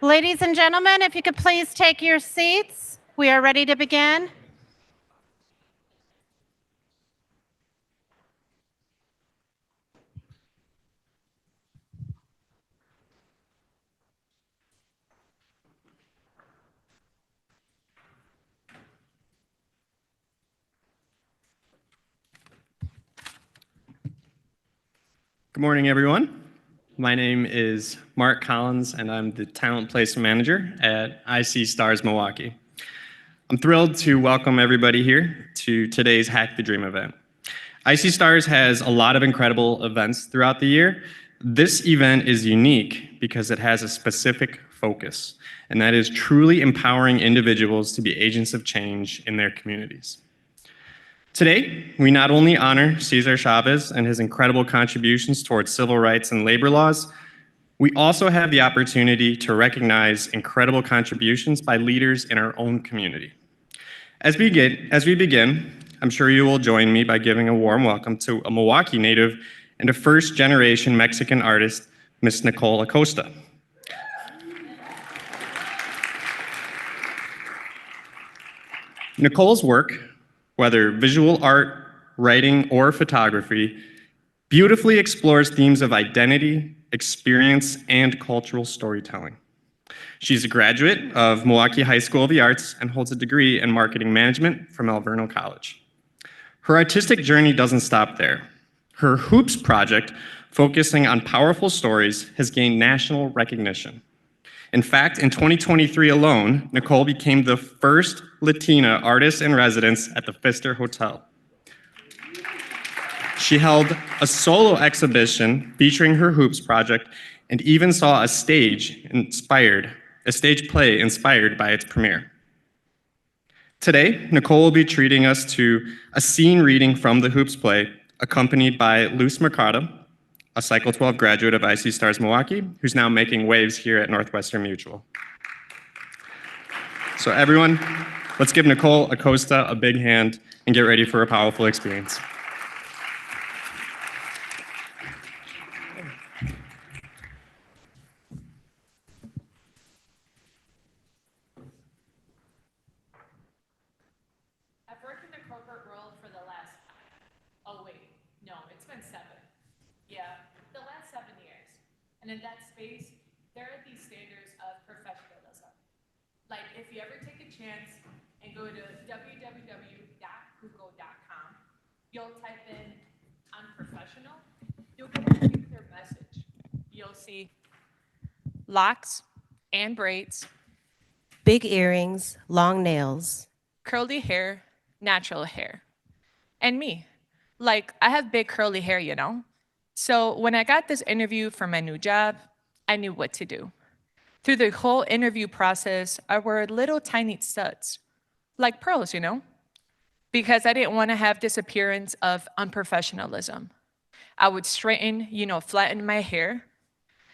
Ladies and gentlemen, if you could please take your seats. We are ready to begin. Good morning, everyone. My name is Mark Collins, and I'm the Talent Placement Manager at icstars Milwaukee. I'm thrilled to welcome everybody here to today's Hack the Dream event. icstars has a lot of incredible events throughout the year. This event is unique because it has a specific focus, and that is truly empowering individuals to be agents of change in their communities. Today, we not only honor Cesar Chavez and his incredible contributions towards civil rights and labor laws, we also have the opportunity to recognize incredible contributions by leaders in our own community. As we begin, I'm sure you will join me by giving a warm welcome to a Milwaukee native and a first-generation Mexican artist, Miss Nicole Acosta. Nicole's work, whether visual art, writing, or photography, beautifully explores themes of identity, experience, and cultural storytelling. She's a graduate of Milwaukee High School of the Arts and holds a degree in marketing management from Alverno College. Her artistic journey doesn't stop there. Her Hoops project, focusing on powerful stories, has gained national recognition. In fact, in 2023 alone, Nicole became the first Latina artist in residence at the Pfister Hotel. She held a solo exhibition featuring her Hoops project and even saw a stage play inspired by its premiere. Today, Nicole will be treating us to a scene reading from the Hoops play, accompanied by Luz Mercado, a Cycle 12 graduate of icstars Milwaukee, who's now making waves here at Northwestern Mutual. So everyone, let's give Nicole Acosta a big hand and get ready for a powerful experience. I've worked in the corporate world for the last, it's been 7. Yeah, the last 7 years. And in that space, there are these standards of professionalism. Like if you ever take a chance and go to www.google.com, you'll type in unprofessional, you'll get a particular message. You'll see locks and braids, big earrings, long nails, curly hair, natural hair. And me. Like, I have big curly hair, you know? So when I got this interview for my new job, I knew what to do. Through the whole interview process, I wore little tiny studs, like pearls, you know? Because I didn't want to have this appearance of unprofessionalism. I would straighten, flatten my hair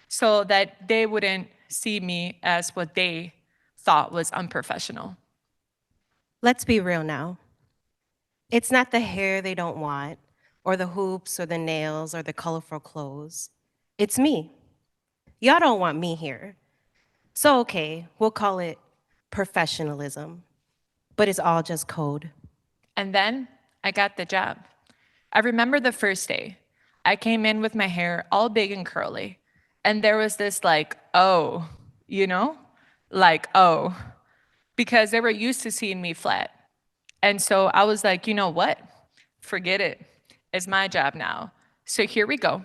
so that they wouldn't see me as what they thought was unprofessional. Let's be real now. It's not the hair they don't want, or the hoops, or the nails, or the colorful clothes. It's me. Y'all don't want me here. So okay, we'll call it professionalism, but it's all just code. And then I got the job. I remember the first day. I came in with my hair all big and curly, and there was this oh, because they were used to seeing me flat. And so I was like, you know what? Forget it. It's my job now. So here we go.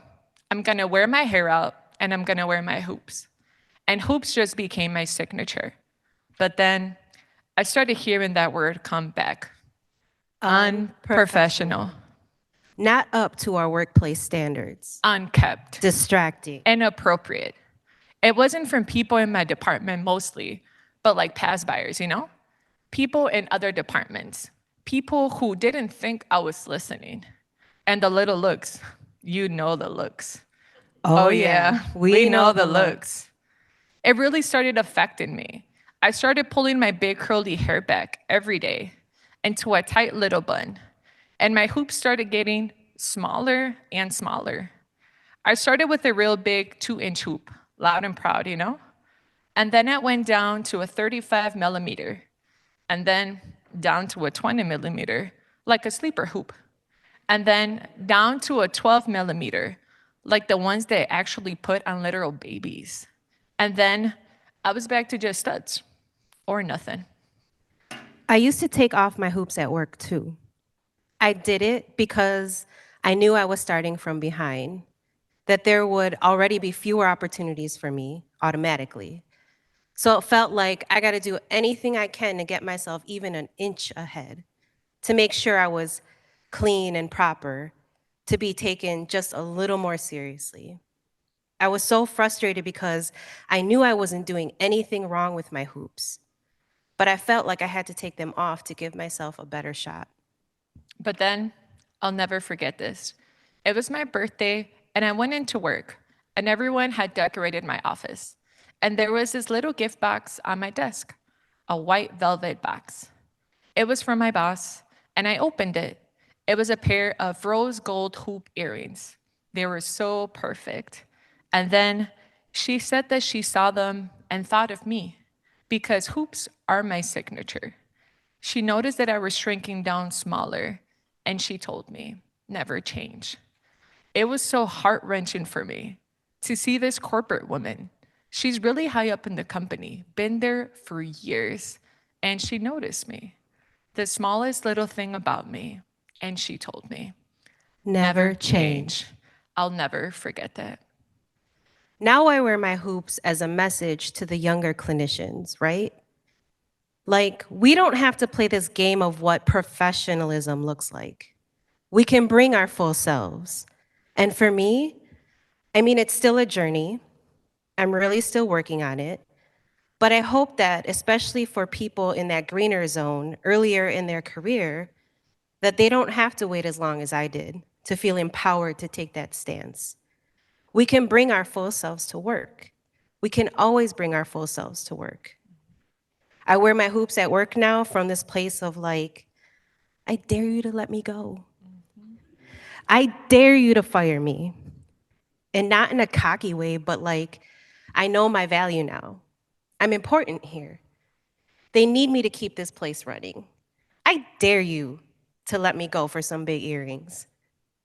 I'm going to wear my hair out, and I'm going to wear my hoops. And hoops just became my signature. But then I started hearing that word come back. Unprofessional. Not up to our workplace standards. Unkept. Distracting. Inappropriate. It wasn't from people in my department mostly, but like past buyers, People in other departments. People who didn't think I was listening. And the little looks. You know the looks. Oh yeah, we know the looks. It really started affecting me. I started pulling my big curly hair back every day into a tight little bun. And my hoops started getting smaller and smaller. I started with a real big 2-inch hoop, loud and proud, And then it went down to a 35 millimeter, and then down to a 20 millimeter, like a sleeper hoop, and then down to a 12 millimeter, like the ones they actually put on literal babies. And then I was back to just studs or nothing. I used to take off my hoops at work too. I did it because I knew I was starting from behind, that there would already be fewer opportunities for me automatically. So it felt like I got to do anything I can to get myself even an inch ahead, to make sure I was clean and proper, to be taken just a little more seriously. I was so frustrated because I knew I wasn't doing anything wrong with my hoops, but I felt like I had to take them off to give myself a better shot. But then I'll never forget this. It was my birthday, and I went into work, and everyone had decorated my office. And there was this little gift box on my desk, a white velvet box. It was from my boss, and I opened it. It was a pair of rose gold hoop earrings. They were so perfect. And then she said that she saw them and thought of me because hoops are my signature. She noticed that I was shrinking down smaller, and she told me, never change. It was so heart-wrenching for me to see this corporate woman. She's really high up in the company, been there for years, and she noticed me, the smallest little thing about me, and she told me, Never change. I'll never forget that. Now I wear my hoops as a message to the younger clinicians, right? Like, we don't have to play this game of what professionalism looks like. We can bring our full selves. And for me, I mean, it's still a journey. I'm really still working on it. But I hope that, especially for people in that greener zone earlier in their career, that they don't have to wait as long as I did to feel empowered to take that stance. We can bring our full selves to work. We can always bring our full selves to work. I wear my hoops at work now from this place of like, I dare you to let me go. I dare you to fire me. And not in a cocky way, but like, I know my value now. I'm important here. They need me to keep this place running. I dare you to let me go for some big earrings.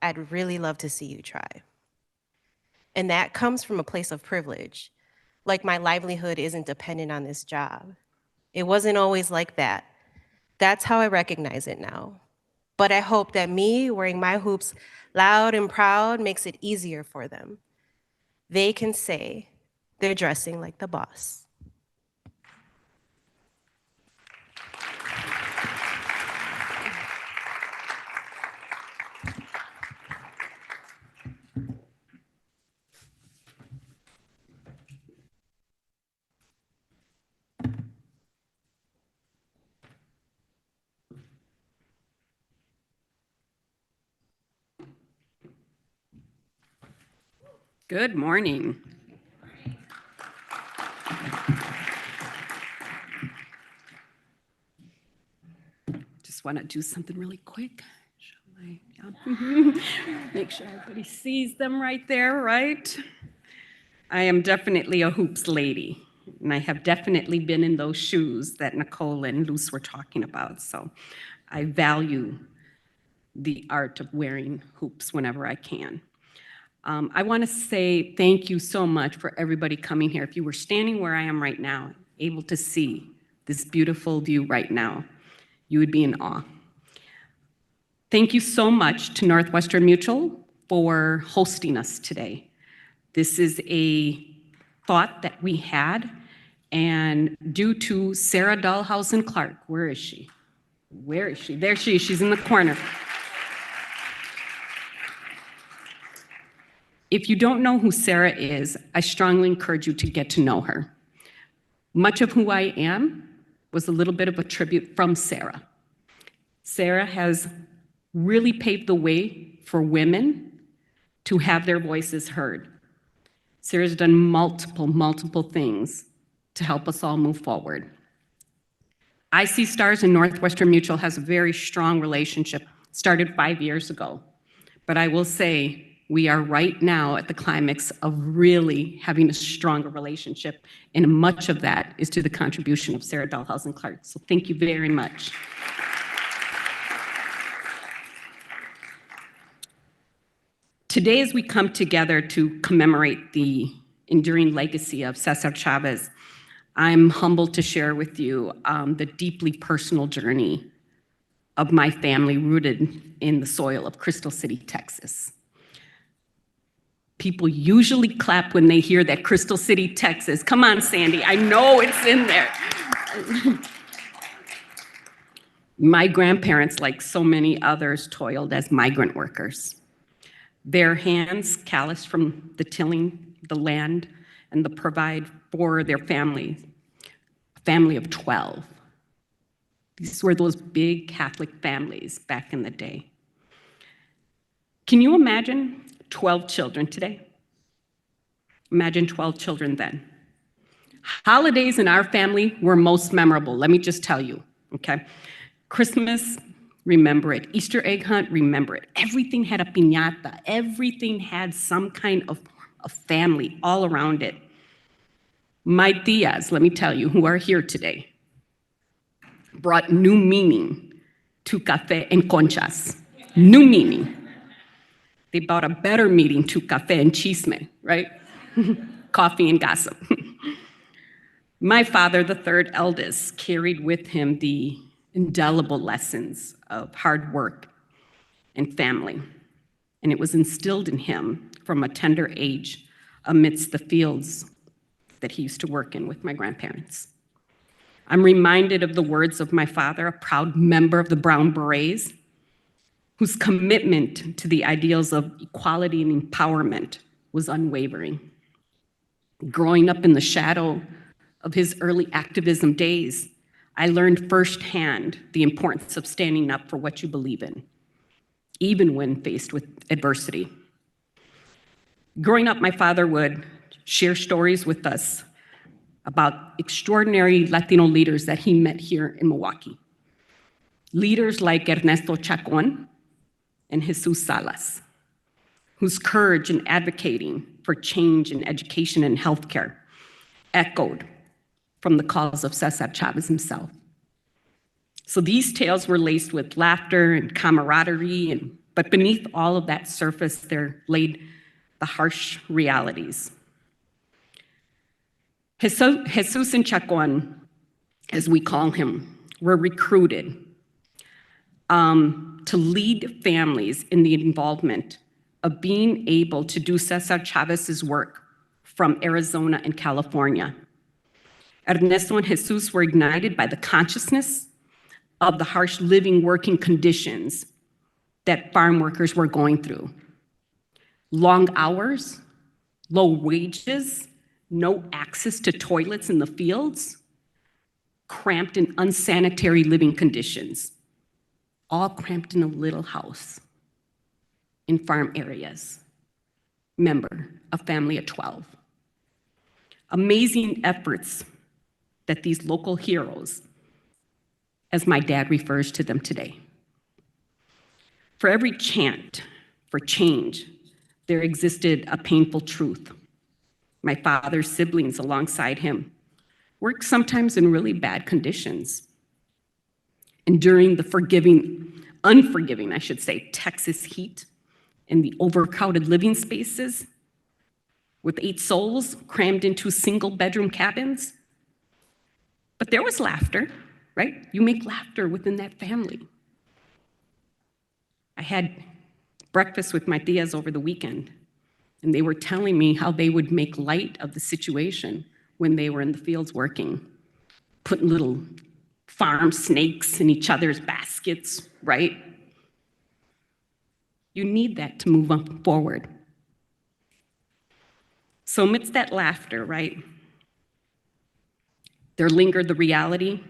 I'd really love to see you try. And that comes from a place of privilege. Like my livelihood isn't dependent on this job. It wasn't always like that. That's how I recognize it now. But I hope that me wearing my hoops loud and proud makes it easier for them. They can say they're dressing like the boss. Good morning. Just want to do something really quick. Shall I? Yeah. Make sure everybody sees them right there, right? I am definitely a hoops lady, and I have definitely been in those shoes that Nicole and Luce were talking about. So I value the art of wearing hoops whenever I can. I want to say thank you so much for everybody coming here. If you were standing where I am right now, able to see this beautiful view right now, you would be in awe. Thank you so much to Northwestern Mutual for hosting us today. This is a thought that we had, and due to Sarah Dahlhausen Clark, where is she? Where is she? There she is, she's in the corner. If you don't know who Sarah is, I strongly encourage you to get to know her. Much of who I am was a little bit of a tribute from Sarah. Sarah has really paved the way for women to have their voices heard. Sarah's done multiple things to help us all move forward. icstars and Northwestern Mutual has a very strong relationship, started 5 years ago. But I will say, We are right now at the climax of really having a stronger relationship, and much of that is to the contribution of Sarah Dahlhausen Clark. So thank you very much. Today, as we come together to commemorate the enduring legacy of Cesar Chavez, I'm humbled to share with you the deeply personal journey of my family rooted in the soil of Crystal City, Texas. People usually clap when they hear that Crystal City, Texas. Come on, Sandy, I know it's in there. My grandparents, like so many others, toiled as migrant workers. Their hands calloused from the tilling the land and the provide for their family, a family of 12. These were those big Catholic families back in the day. Can you imagine 12 children today? Imagine 12 children then. Holidays in our family were most memorable, let me just tell you, okay? Christmas, remember it. Easter egg hunt, remember it. Everything had a piñata. Everything had some kind of a family all around it. My tias, let me tell you, who are here today, brought new meaning to café en conchas. New meaning. They brought a better meaning to café en chisme, right? Coffee and gossip. My father, the third eldest, carried with him the indelible lessons of hard work and family. And it was instilled in him from a tender age amidst the fields that he used to work in with my grandparents. I'm reminded of the words of my father, a proud member of the Brown Berets, whose commitment to the ideals of equality and empowerment was unwavering. Growing up in the shadow of his early activism days, I learned firsthand the importance of standing up for what you believe in, even when faced with adversity. Growing up, my father would share stories with us about extraordinary Latino leaders that he met here in Milwaukee. Leaders like Ernesto Chacon and Jesus Salas, whose courage in advocating for change in education and healthcare echoed from the calls of Cesar Chavez himself. So these tales were laced with laughter and camaraderie, but beneath all of that surface, there laid the harsh realities. Jesus and Chacon, as we call him, were recruited to lead families in the involvement of being able to do Cesar Chavez's work from Arizona and California. Ernesto and Jesus were ignited by the consciousness of the harsh living, working conditions that farm workers were going through. Long hours, low wages, no access to toilets in the fields, cramped and unsanitary living conditions, all cramped in a little house in farm areas. Remember, a family of 12. Amazing efforts that these local heroes, as my dad refers to them today. For every chant for change, there existed a painful truth. My father's siblings alongside him worked sometimes in really bad conditions. Enduring the unforgiving, I should say, Texas heat and the overcrowded living spaces with 8 souls crammed into single bedroom cabins. But there was laughter, right? You make laughter within that family. I had breakfast with my tias over the weekend, and they were telling me how they would make light of the situation when they were in the fields working, putting little farm snakes in each other's baskets, right? You need that to move up forward. So amidst that laughter, right, there lingered the reality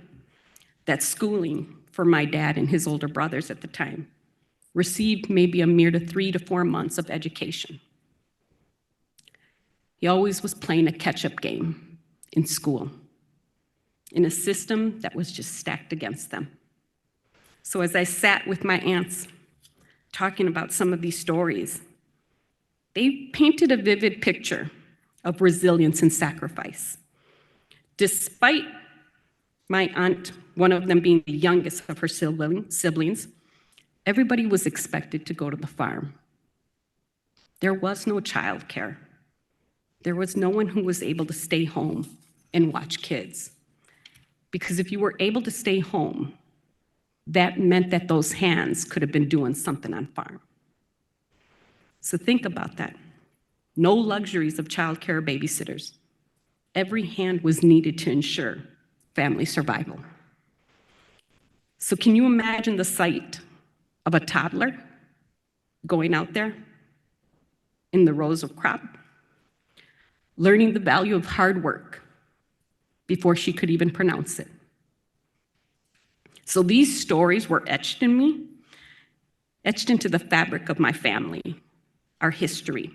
that schooling for my dad and his older brothers at the time received maybe a mere 3 to 4 months of education. He always was playing a catch-up game in school, in a system that was just stacked against them. So as I sat with my aunts talking about some of these stories, They painted a vivid picture of resilience and sacrifice. Despite my aunt, one of them being the youngest of her siblings, everybody was expected to go to the farm. There was no childcare. There was no one who was able to stay home and watch kids. Because if you were able to stay home, that meant that those hands could have been doing something on farm. So think about that. No luxuries of childcare or babysitters. Every hand was needed to ensure family survival. So can you imagine the sight of a toddler going out there in the rows of crop, learning the value of hard work before she could even pronounce it? So these stories were etched in me, etched into the fabric of my family, our history.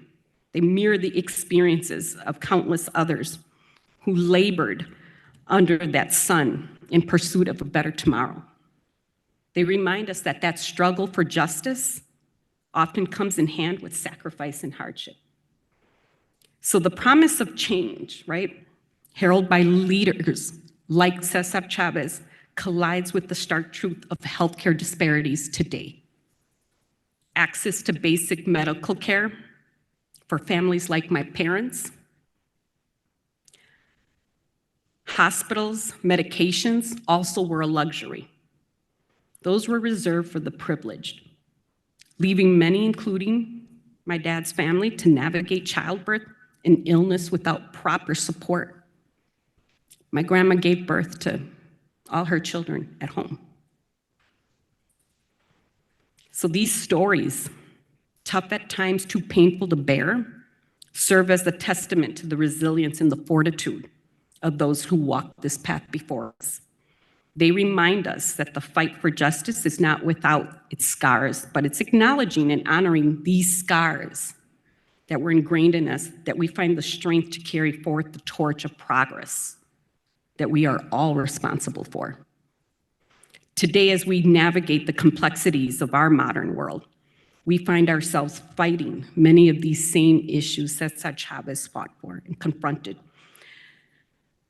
They mirror the experiences of countless others who labored under that sun in pursuit of a better tomorrow. They remind us that that struggle for justice often comes in hand with sacrifice and hardship. So the promise of change, right, heralded by leaders like Cesar Chavez, collides with the stark truth of healthcare disparities today. Access to basic medical care for families like my parents, hospitals, medications also were a luxury. Those were reserved for the privileged, leaving many, including my dad's family, to navigate childbirth and illness without proper support. My grandma gave birth to all her children at home. So these stories, tough at times, too painful to bear, serve as a testament to the resilience and the fortitude of those who walk this path before us. They remind us that the fight for justice is not without its scars, but it's acknowledging and honoring these scars that were ingrained in us, that we find the strength to carry forth the torch of progress that we are all responsible for. Today, as we navigate the complexities of our modern world, we find ourselves fighting many of these same issues that Cesar Chavez fought for and confronted.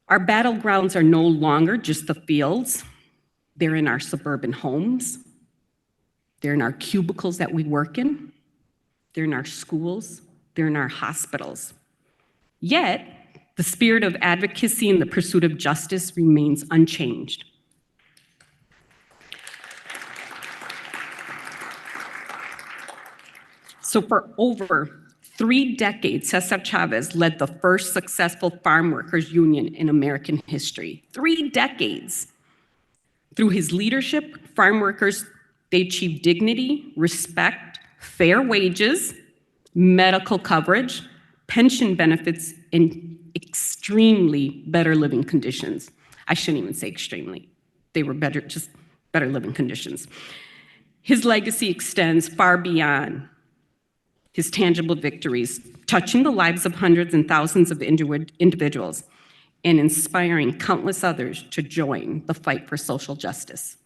Our battlegrounds are no longer just the fields. They're in our suburban homes. They're in our cubicles that we work in. They're in our schools. They're in our hospitals. Yet, the spirit of advocacy and the pursuit of justice remains unchanged. So for over 3 decades, Cesar Chavez led the first successful farm workers union in American history. 3 decades. Through his leadership, farm workers, they achieved dignity, respect, fair wages, medical coverage, pension benefits, and extremely better living conditions. I shouldn't even say extremely. They were better, just better living conditions. His legacy extends far beyond his tangible victories, touching the lives of hundreds and thousands of individuals and inspiring countless others to join the fight for social justice.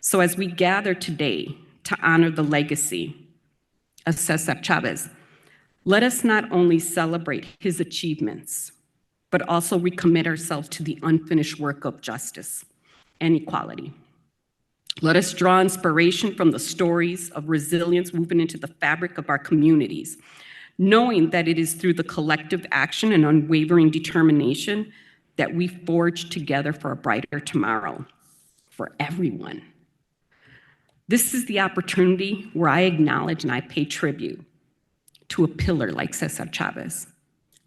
So as we gather today to honor the legacy of Cesar Chavez, let us not only celebrate his achievements, but also recommit ourselves to the unfinished work of justice and equality. Let us draw inspiration from the stories of resilience woven into the fabric of our communities, knowing that it is through the collective action and unwavering determination that we forge together for a brighter tomorrow for everyone. This is the opportunity where I acknowledge and I pay tribute to a pillar like Cesar Chavez,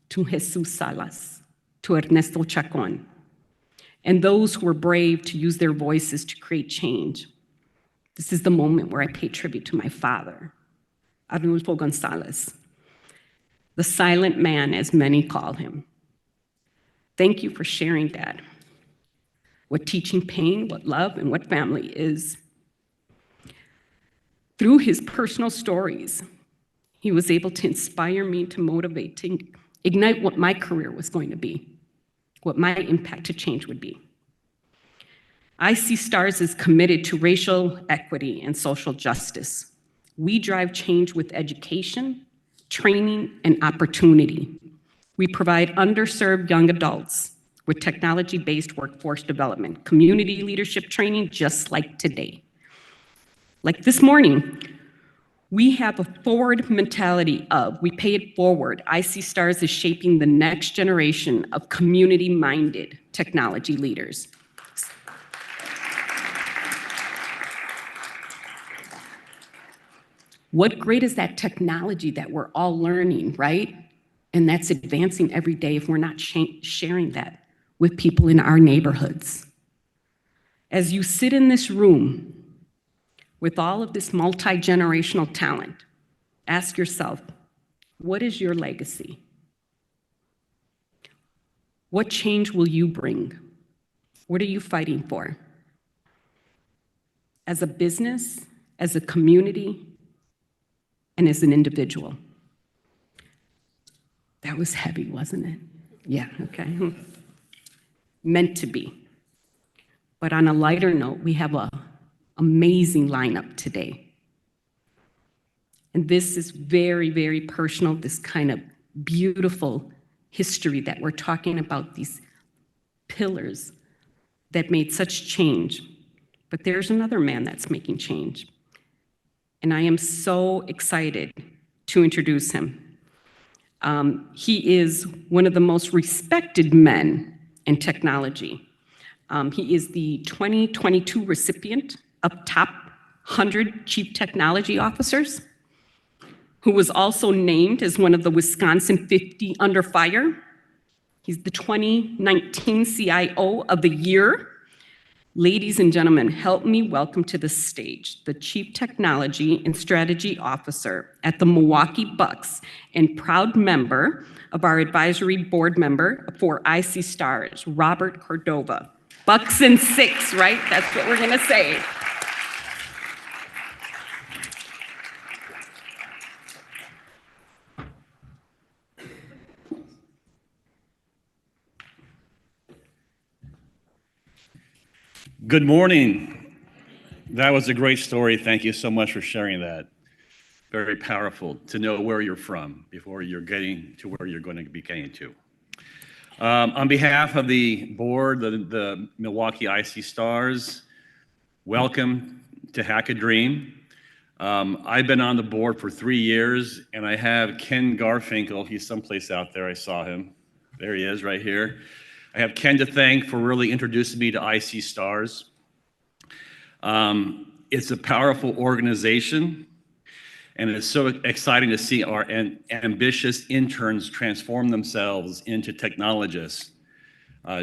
to Jesus Salas, to Ernesto Chacon, and those who were brave to use their voices to create change. This is the moment where I pay tribute to my father, Arnulfo Gonzalez, the silent man, as many call him. Thank you for sharing, Dad, what teaching pain, what love, and what family is. Through his personal stories, he was able to inspire me, to motivate, to ignite what my career was going to be, what my impact to change would be. icstars is committed to racial equity and social justice. We drive change with education, training, and opportunity. We provide underserved young adults with technology-based workforce development, community leadership training, just like today. Like this morning, we have a forward mentality of, we pay it forward. icstars is shaping the next generation of community-minded technology leaders. What great is that technology that we're all learning, right? And that's advancing every day if we're not sharing that with people in our neighborhoods. As you sit in this room with all of this multi-generational talent, ask yourself, what is your legacy? What change will you bring? What are you fighting for? As a business, as a community, and as an individual. That was heavy, wasn't it? Yeah, okay. Meant to be. But on a lighter note, we have an amazing lineup today. And this is very, very personal, this kind of beautiful history that we're talking about, these pillars that made such change. But there's another man that's making change. And I am so excited to introduce him. He is one of the most respected men in technology. He is the 2022 recipient of Top 100 Chief Technology Officers, who was also named as one of the Wisconsin 50 Under Fire. He's the 2019 CIO of the Year. Ladies and gentlemen, help me welcome to the stage the Chief Technology and Strategy Officer at the Milwaukee Bucks and proud member of our advisory board member for icstars, Robert Cordova. Bucks and 6, right? That's what we're gonna say. Good morning. That was a great story. Thank you so much for sharing that. Very powerful to know where you're from before you're getting to where you're going to be getting to. On behalf of the board, the Milwaukee icstars, welcome to Hack a Dream. I've been on the board for 3 years, and I have Ken Garfinkel. He's someplace out there. I saw him. There he is, right here. I have Ken to thank for really introducing me to icstars. It's a powerful organization, and it's so exciting to see our ambitious interns transform themselves into technologists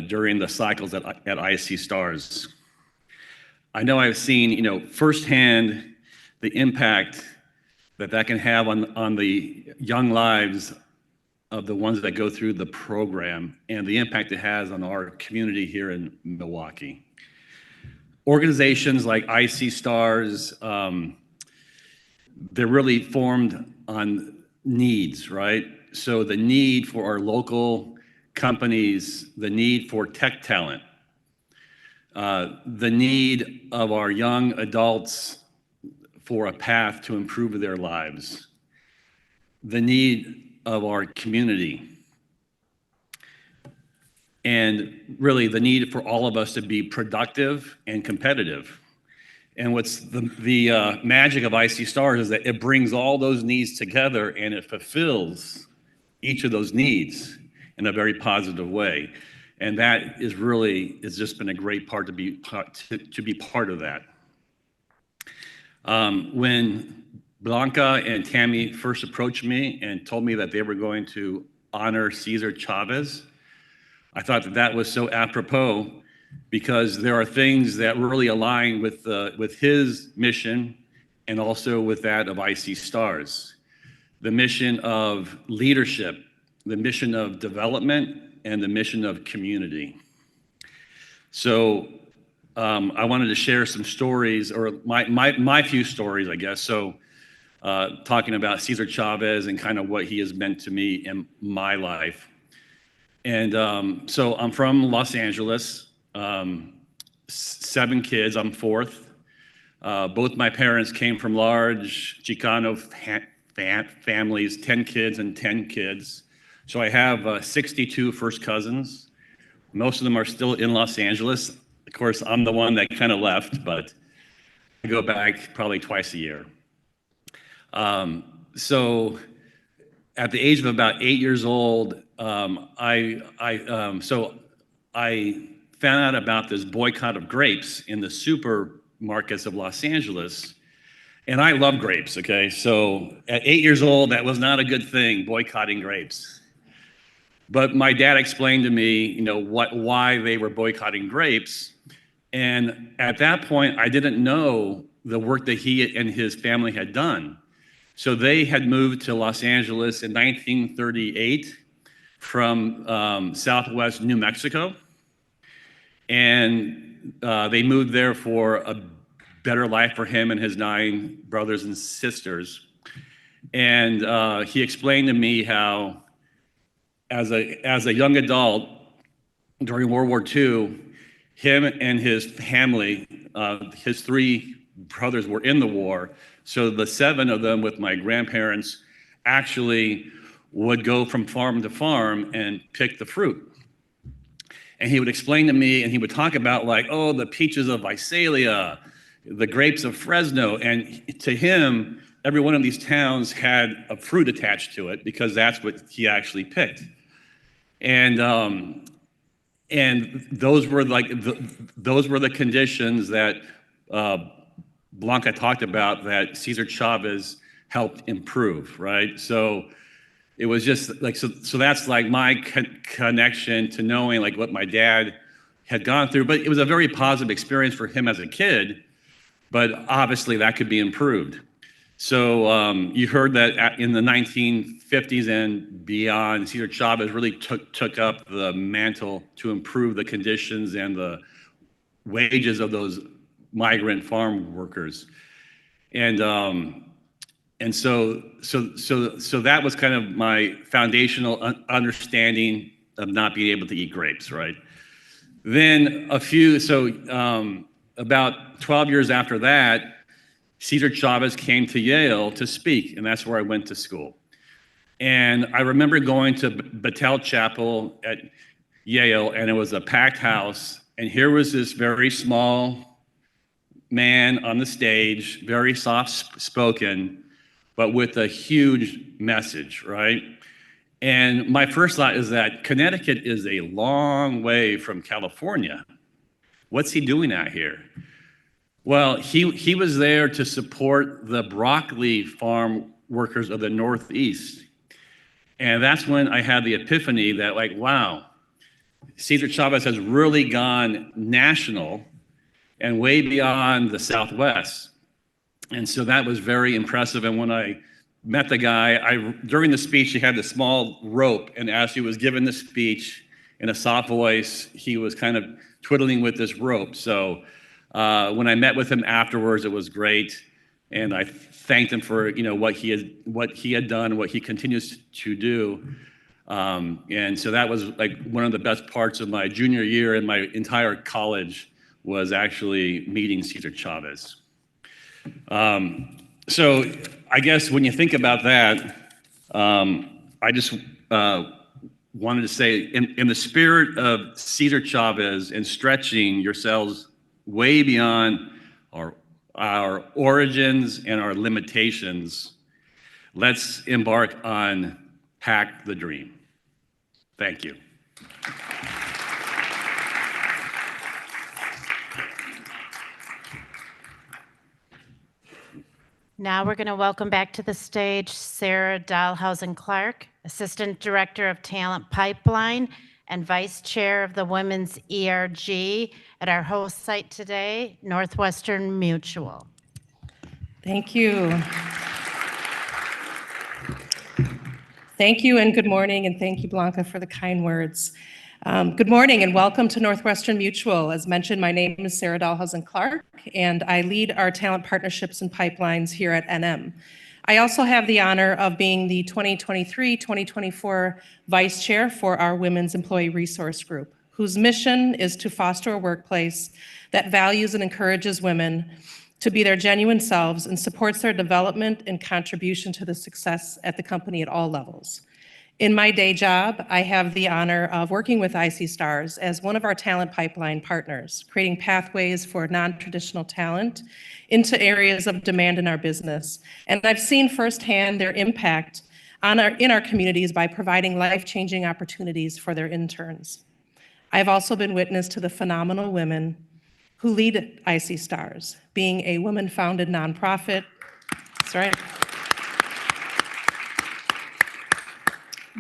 during the cycles at icstars. I know I've seen, firsthand the impact that can have on the young lives of the ones that go through the program and the impact it has on our community here in Milwaukee. Organizations like icstars, they're really formed on needs, right? So the need for our local companies, the need for tech talent, the need of our young adults for a path to improve their lives, the need of our community, and really the need for all of us to be productive and competitive. And what's the magic of icstars is that it brings all those needs together and it fulfills each of those needs in a very positive way. And that is really, it's just been a great part to be part of that. When Blanca and Tammy first approached me and told me that they were going to honor Cesar Chavez, I thought that was so apropos because there are things that really align with his mission and also with that of icstars. The mission of leadership, the mission of development, and the mission of community. So I wanted to share some stories, or my few stories, I guess. So talking about Cesar Chavez and kind of what he has meant to me in my life. And so I'm from Los Angeles, 7 kids, I'm 4th. Both my parents came from large Chicano families, 10 kids and 10 kids. So I have 62 first cousins. Most of them are still in Los Angeles. Of course, I'm the one that kind of left, but I go back probably twice a year. So at the age of about 8 years old, I found out about this boycott of grapes in the supermarkets of Los Angeles. And I love grapes, okay? So at 8 years old, that was not a good thing, boycotting grapes. But my dad explained to me, why they were boycotting grapes. And at that point, I didn't know the work that he and his family had done. So they had moved to Los Angeles in 1938 from Southwest New Mexico. And they moved there for a better life for him and his 9 brothers and sisters. And he explained to me how, as a young adult during World War II, him and his family, his 3 brothers were in the war. So the 7 of them with my grandparents actually would go from farm to farm and pick the fruit. And he would explain to me, and he would talk about the peaches of Visalia, the grapes of Fresno. And to him, every one of these towns had a fruit attached to it because that's what he actually picked. And those were those were the conditions that Blanca talked about that Cesar Chavez helped improve, right? So it was just so that's my connection to knowing what my dad had gone through. But it was a very positive experience for him as a kid, but obviously that could be improved. So you heard that in the 1950s and beyond, Cesar Chavez really took up the mantle to improve the conditions and the wages of those migrant farm workers. And so that was kind of my foundational understanding of not being able to eat grapes, right? Then about 12 years after that, Cesar Chavez came to Yale to speak, and that's where I went to school. And I remember going to Battelle Chapel at Yale, and it was a packed house, and here was this very small man on the stage, very soft-spoken, but with a huge message, right? And my first thought is that Connecticut is a long way from California. What's he doing out here? Well, he was there to support the broccoli farm workers of the Northeast. And that's when I had the epiphany that wow, Cesar Chavez has really gone national and way beyond the Southwest. And so that was very impressive. And when I met the guy, during the speech, he had this small rope. And as he was giving the speech in a soft voice, he was kind of twiddling with this rope. So when I met with him afterwards, it was great. And I thanked him for what he had done, what he continues to do. And so that was one of the best parts of my junior year and my entire college was actually meeting Cesar Chavez. So I guess when you think about that, I just wanted to say in the spirit of Cesar Chavez and stretching yourselves way beyond our origins and our limitations, let's embark on Hack the Dream. Thank you. Now we're going to welcome back to the stage Sarah Dahlhausen-Clark, Assistant Director of Talent Pipeline and Vice Chair of the Women's ERG at our host site today, Northwestern Mutual. Thank you. Thank you and good morning, and thank you, Blanca, for the kind words. Good morning and welcome to Northwestern Mutual. As mentioned, my name is Sarah Dahlhausen-Clark, and I lead our talent partnerships and pipelines here at NM. I also have the honor of being the 2023-2024 Vice Chair for our Women's Employee Resource Group, whose mission is to foster a workplace that values and encourages women to be their genuine selves and supports their development and contribution to the success at the company at all levels. In my day job, I have the honor of working with icstars as one of our talent pipeline partners, creating pathways for non-traditional talent into areas of demand in our business. And I've seen firsthand their impact in our communities by providing life-changing opportunities for their interns. I've also been witness to the phenomenal women who lead icstars, being a women-founded nonprofit. That's right.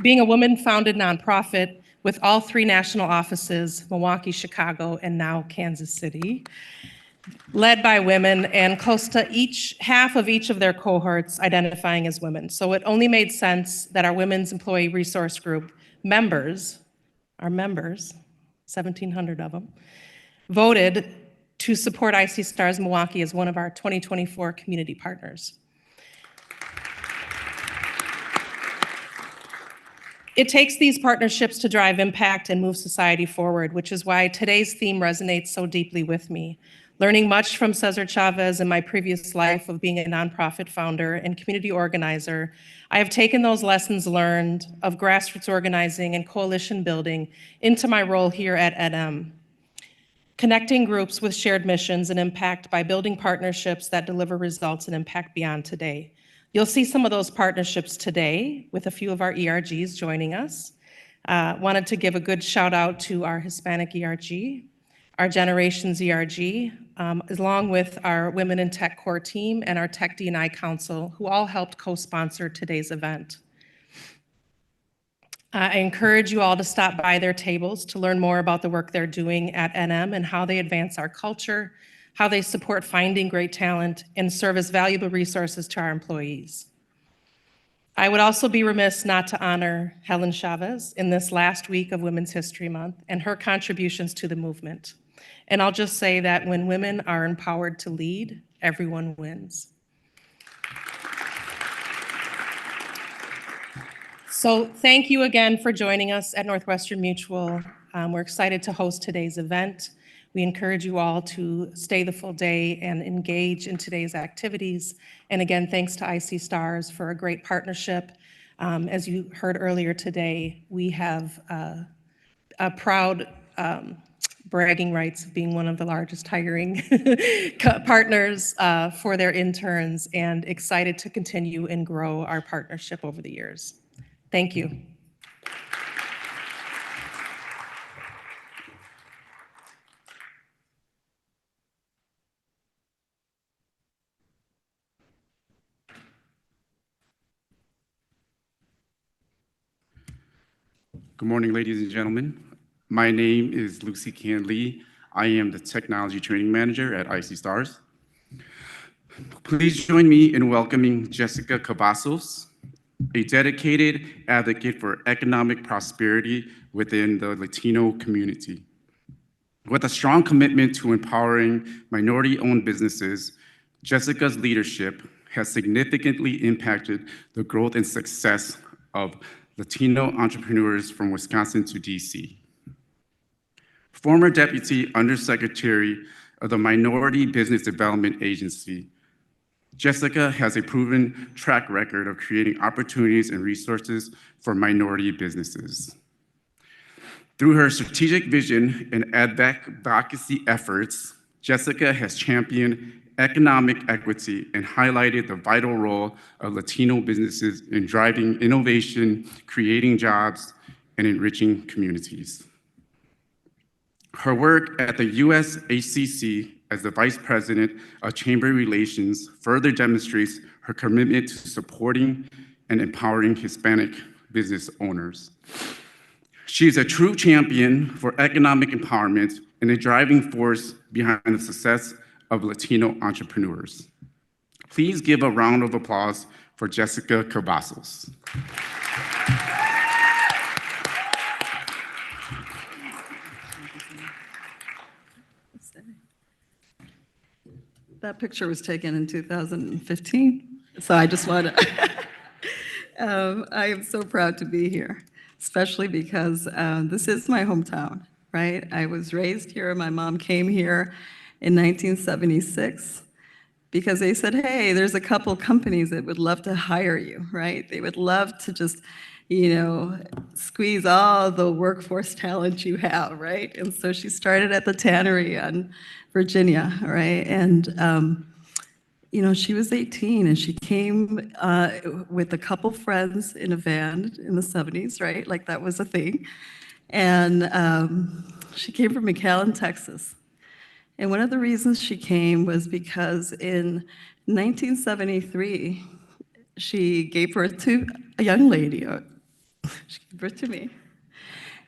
Being a woman-founded nonprofit with all 3 national offices, Milwaukee, Chicago, and now Kansas City, led by women and close to half of each of their cohorts identifying as women. So it only made sense that our Women's Employee Resource Group members, 1,700 of them, voted to support icstars Milwaukee as one of our 2024 community partners. It takes these partnerships to drive impact and move society forward, which is why today's theme resonates so deeply with me. Learning much from Cesar Chavez in my previous life of being a nonprofit founder and community organizer, I have taken those lessons learned of grassroots organizing and coalition building into my role here at NM. Connecting groups with shared missions and impact by building partnerships that deliver results and impact beyond today. You'll see some of those partnerships today with a few of our ERGs joining us. Wanted to give a good shout out to our Hispanic ERG, our Generations ERG, along with our Women in Tech Core team and our Tech D&I Council, who all helped co-sponsor today's event. I encourage you all to stop by their tables to learn more about the work they're doing at NM and how they advance our culture, how they support finding great talent, and serve as valuable resources to our employees. I would also be remiss not to honor Helen Chavez in this last week of Women's History Month and her contributions to the movement. And I'll just say that when women are empowered to lead, everyone wins. So thank you again for joining us at Northwestern Mutual. We're excited to host today's event. We encourage you all to stay the full day and engage in today's activities. And again, thanks to icstars for a great partnership. As you heard earlier today, we have a proud bragging rights of being one of the largest hiring partners for their interns, and excited to continue and grow our partnership over the years. Thank you. Good morning, ladies and gentlemen. My name is Lucy Can Lee. I am the Technology Training Manager at icstars. Please join me in welcoming Jessica Cavazos, a dedicated advocate for economic prosperity within the Latino community. With a strong commitment to empowering minority-owned businesses, Jessica's leadership has significantly impacted the growth and success of Latino entrepreneurs from Wisconsin to DC. Former Deputy Undersecretary of the Minority Business Development Agency, Jessica has a proven track record of creating opportunities and resources for minority businesses. Through her strategic vision and advocacy efforts, Jessica has championed economic equity and highlighted the vital role of Latino businesses in driving innovation, creating jobs, and enriching communities. Her work at the USHCC as the Vice President of Chamber Relations further demonstrates her commitment to supporting and empowering Hispanic business owners. She is a true champion for economic empowerment and a driving force behind the success of Latino entrepreneurs. Please give a round of applause for Jessica Cavazos. That picture was taken in 2015, so I just want to, I am so proud to be here, especially because this is my hometown, right? I was raised here, my mom came here in 1976, because they said, hey, there's a couple companies that would love to hire you, right? They would love to just, squeeze all the workforce talent you have, right? And so she started at the tannery on Virginia, right? And, she was 18 and she came with a couple friends in a van in the 70s, right? Like that was a thing. And she came from McAllen, Texas. And one of the reasons she came was because in 1973, she gave birth to a young lady. She gave birth to me.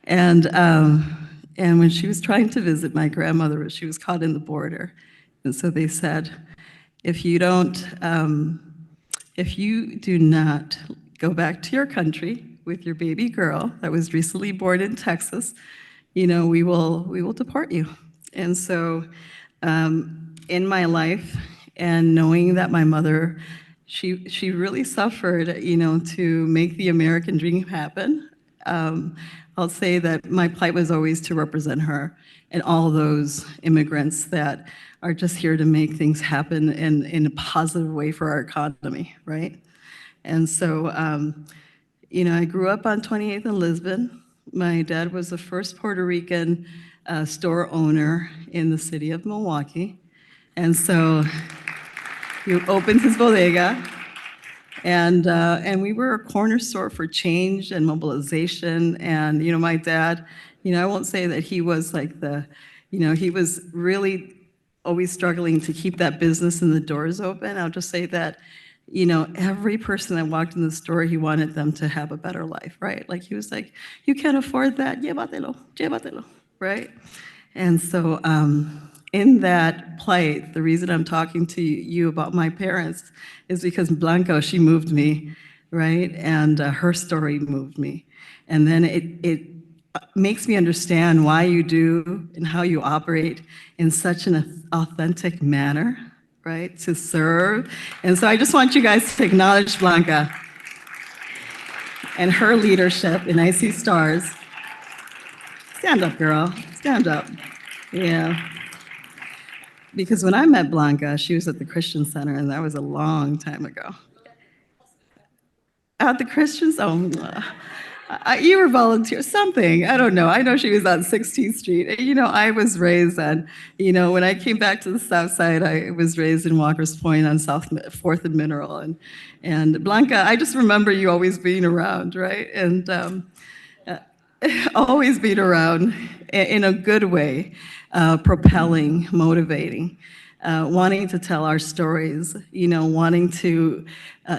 And when she was trying to visit my grandmother, she was caught in the border. And so they said, if you do not go back to your country with your baby girl that was recently born in Texas, we will deport you. And so in my life, and knowing that my mother, she really suffered, to make the American dream happen. I'll say that my plight was always to represent her and all those immigrants that are just here to make things happen in a positive way for our economy, right? And so, I grew up on 28th and Lisbon. My dad was the first Puerto Rican store owner in the city of Milwaukee. And so he opened his bodega, and we were a corner store for change and mobilization. And, my dad, I won't say that he was like he was really always struggling to keep that business and the doors open. I'll just say that, every person that walked in the store, he wanted them to have a better life, right? Like he was like, you can't afford that, llévatelo, right? And so in that plight, the reason I'm talking to you about my parents is because Blanca, she moved me, right? And her story moved me. And then it makes me understand why you do and how you operate in such an authentic manner, right? To serve. And so I just want you guys to acknowledge Blanca and her leadership in icstars. Stand up, girl. Stand up. Yeah. Because when I met Blanca, she was at the Christian Center, and that was a long time ago. At the Christian Center? You were volunteer, something, I don't know. I know she was on 16th Street. I was raised on, when I came back to the South Side, I was raised in Walker's Point on 4th and Mineral. And Blanca, I just remember you always being around, right? And always being around in a good way, propelling, motivating, wanting to tell our stories, wanting to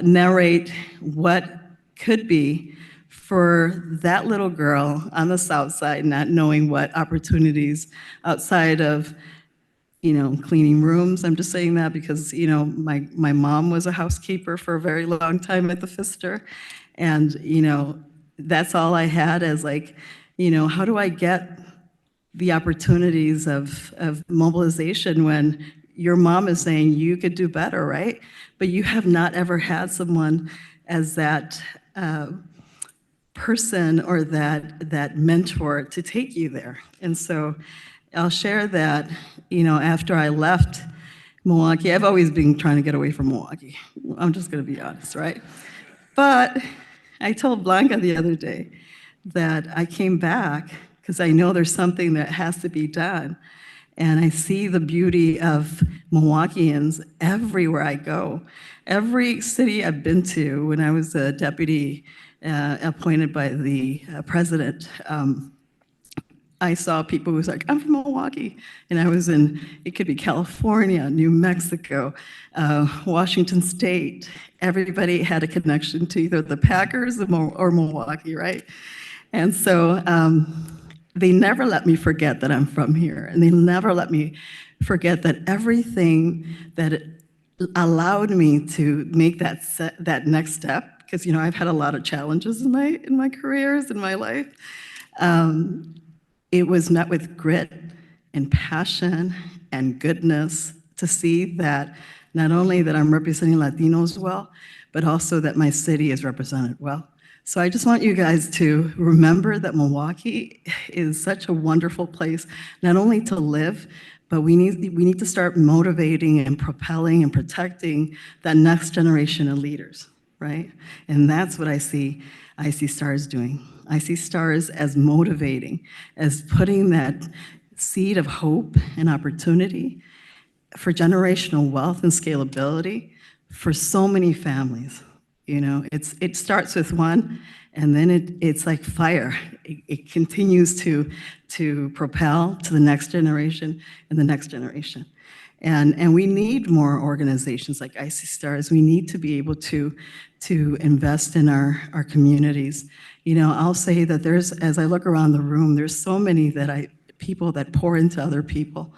narrate what could be for that little girl on the South Side, not knowing what opportunities outside of, cleaning rooms. I'm just saying that because, my mom was a housekeeper for a very long time at the Pfister. And, that's all I had as like, how do I get the opportunities of mobilization when your mom is saying you could do better, right? But you have not ever had someone as that person or that mentor to take you there. And so I'll share that, after I left Milwaukee, I've always been trying to get away from Milwaukee. I'm just going to be honest, right? But I told Blanca the other day that I came back because I know there's something that has to be done. And I see the beauty of Milwaukeeans everywhere I go. Every city I've been to, when I was a deputy appointed by the president, I saw people who was like, I'm from Milwaukee. And I was in, it could be California, New Mexico, Washington State. Everybody had a connection to either the Packers or Milwaukee, right? And so they never let me forget that I'm from here. And they never let me forget that everything that allowed me to make that next step, because I've had a lot of challenges in my careers, in my life. It was met with grit and passion and goodness to see that not only that I'm representing Latinos well, but also that my city is represented well. So I just want you guys to remember that Milwaukee is such a wonderful place, not only to live, but we need to start motivating and propelling and protecting that next generation of leaders, right? And that's what I see stars doing. I see stars as motivating, as putting that seed of hope and opportunity for generational wealth and scalability for so many families. You know, it starts with one, and then it's like fire. It continues to propel to the next generation and the next generation. And we need more organizations like icstars. We need to be able to invest in our communities. You know, I'll say that as I look around the room, there's so many people that pour into other people,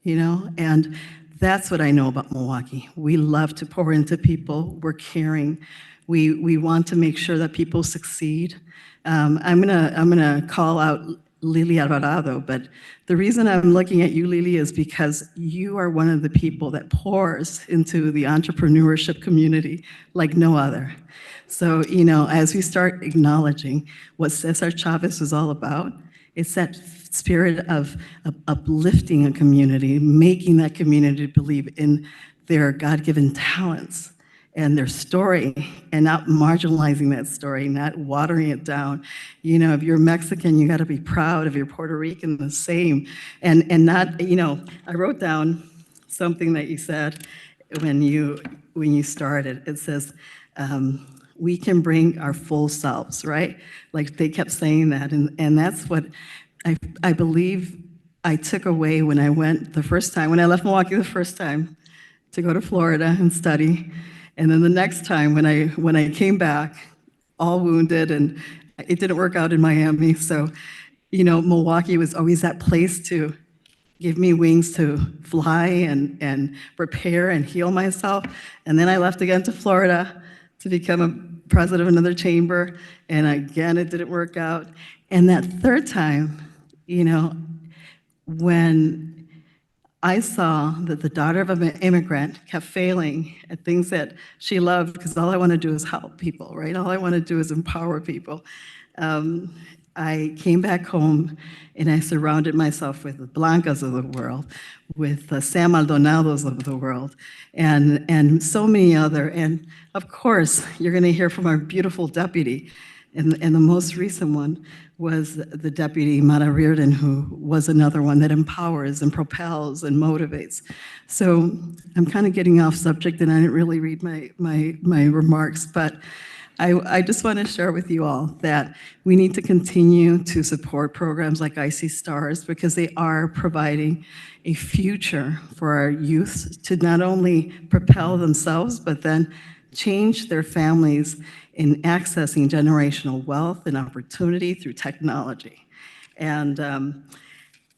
you know, and that's what I know about Milwaukee. We love to pour into people. We're caring. We want to make sure that people succeed. I'm gonna call out Lily Alvarado, but the reason I'm looking at you, Lily, is because you are one of the people that pours into the entrepreneurship community like no other. So, you know, as we start acknowledging what Cesar Chavez was all about, it's that spirit of uplifting a community, making that community believe in their God-given talents and their story, and not marginalizing that story, not watering it down. You know, if you're Mexican, you gotta be proud. If you're Puerto Rican, the same. And not, you know, I wrote down something that you said when you started. It says, we can bring our full selves, right? Like they kept saying that, and that's what I believe I took away when I went the first time, when I left Milwaukee the first time to go to Florida and study. And then the next time when I came back, all wounded, and it didn't work out in Miami. So, you know, Milwaukee was always that place to give me wings to fly and prepare and heal myself. And then I left again to Florida to become a president of another chamber. And again, it didn't work out. And that third time, you know, when I saw that the daughter of an immigrant kept failing at things that she loved, because all I want to do is help people, right? All I want to do is empower people. I came back home and I surrounded myself with the Blancas of the world, with the Sam Maldonados of the world, and so many other. And of course, you're going to hear from our beautiful deputy. And the most recent one was the deputy, Mara Reardon, who was another one that empowers and propels and motivates. So I'm kind of getting off subject, and I didn't really read my remarks, but I just want to share with you all that we need to continue to support programs like icstars, because they are providing a future for our youth to not only propel themselves, but then change their families in accessing generational wealth and opportunity through technology. And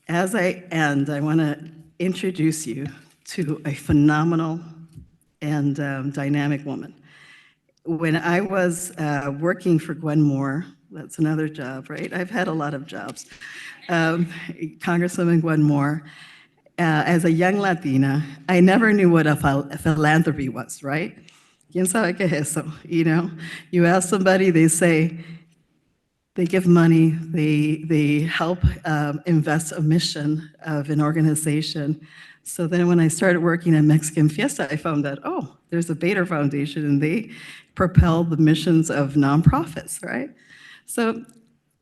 as I end, I want to introduce you to a phenomenal and dynamic woman. When I was working for Gwen Moore, that's another job, right? I've had a lot of jobs. Congresswoman Gwen Moore, as a young Latina, I never knew what a philanthropy was, right? ¿Quién sabe qué es eso? You know, you ask somebody, they say, they give money, they help invest a mission of an organization. So then when I started working at Mexican Fiesta, I found out, oh, there's a Bader Foundation, and they propel the missions of nonprofits, right? So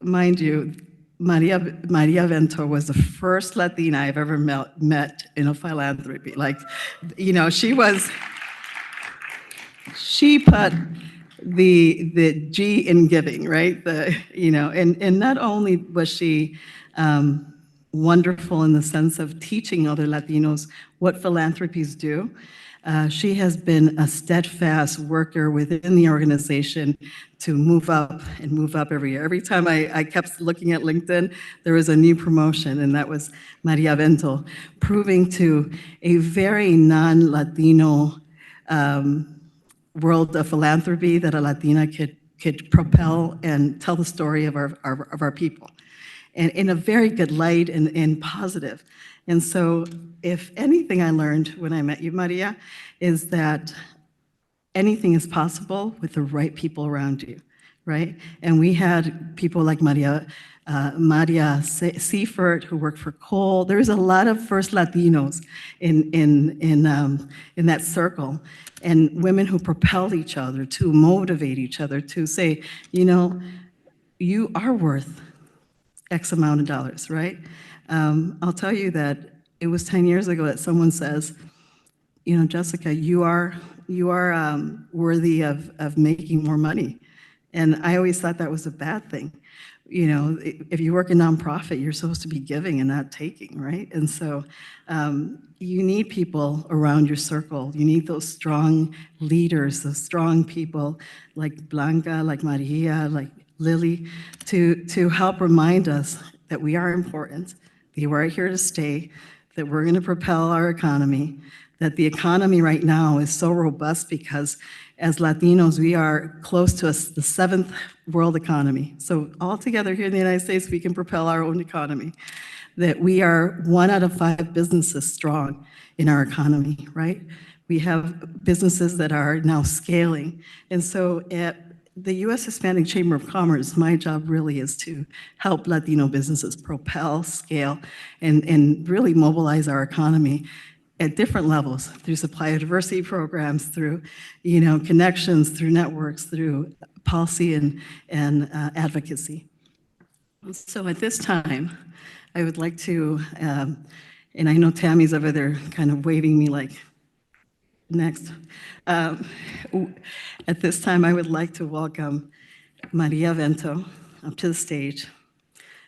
mind you, Maria Vento was the first Latina I've ever met in a philanthropy. Like, you know, she put the G in giving, right? You know, and not only was she wonderful in the sense of teaching other Latinos what philanthropies do, she has been a steadfast worker within the organization to move up and move up every year. Every time I kept looking at LinkedIn, there was a new promotion, and that was Maria Vento, proving to a very non-Latino world of philanthropy that a Latina could propel and tell the story of our people, and in a very good light and positive. And so if anything I learned when I met you, Maria, is that anything is possible with the right people around you, right? And we had people like Maria Maria Seifert, who worked for Cole. There's a lot of first Latinos in that circle, and women who propel each other, to motivate each other, to say, you know, you are worth X amount of dollars, right? I'll tell you that it was 10 years ago that someone says, you know, Jessica, you are worthy of making more money. And I always thought that was a bad thing. You know, if you work in nonprofit, you're supposed to be giving and not taking, right? And so you need people around your circle. You need those strong leaders, those strong people like Blanca, like Maria, like Lily, to help remind us that we are important, that we're here to stay, that we're going to propel our economy, that the economy right now is so robust because as Latinos, we are close to the seventh world economy. So all together here in the United States, we can propel our own economy. That we are 1 out of 5 businesses strong in our economy, right? We have businesses that are now scaling. And so at the U.S. Hispanic Chamber of Commerce, my job really is to help Latino businesses propel, scale, and really mobilize our economy at different levels, through supplier diversity programs, through, you know, connections, through networks, through policy and advocacy. So at this time, I would like to, and I know Tammy's over there kind of waving me like, next. At this time, I would like to welcome Maria Vento up to the stage.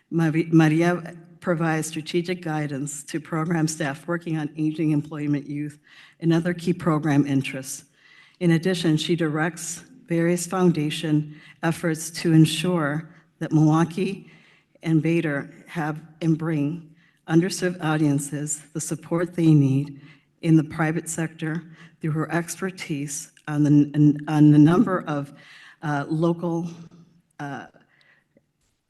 Maria provides strategic guidance to program staff working on aging, employment, youth, and other key program interests. In addition, she directs various foundation efforts to ensure that Milwaukee and Bader have and bring underserved audiences the support they need in the private sector through her expertise on the number of local,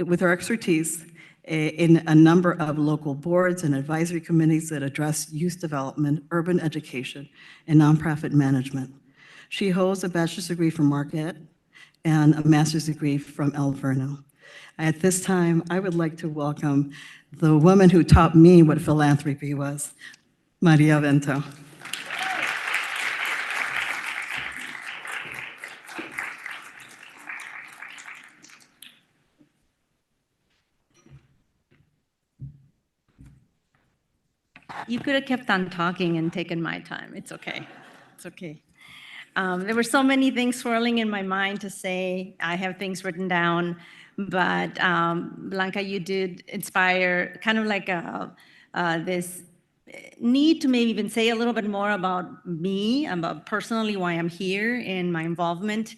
with her expertise in a number of local boards and advisory committees that address youth development, urban education, and nonprofit management. She holds a bachelor's degree from Marquette and a master's degree from El Verno. At this time, I would like to welcome the woman who taught me what philanthropy was, Maria Vento. You could have kept on talking and taken my time. It's okay. It's okay. There were so many things swirling in my mind to say. I have things written down, but Blanca, you did inspire kind of like this need to maybe even say a little bit more about me, about personally why I'm here and my involvement.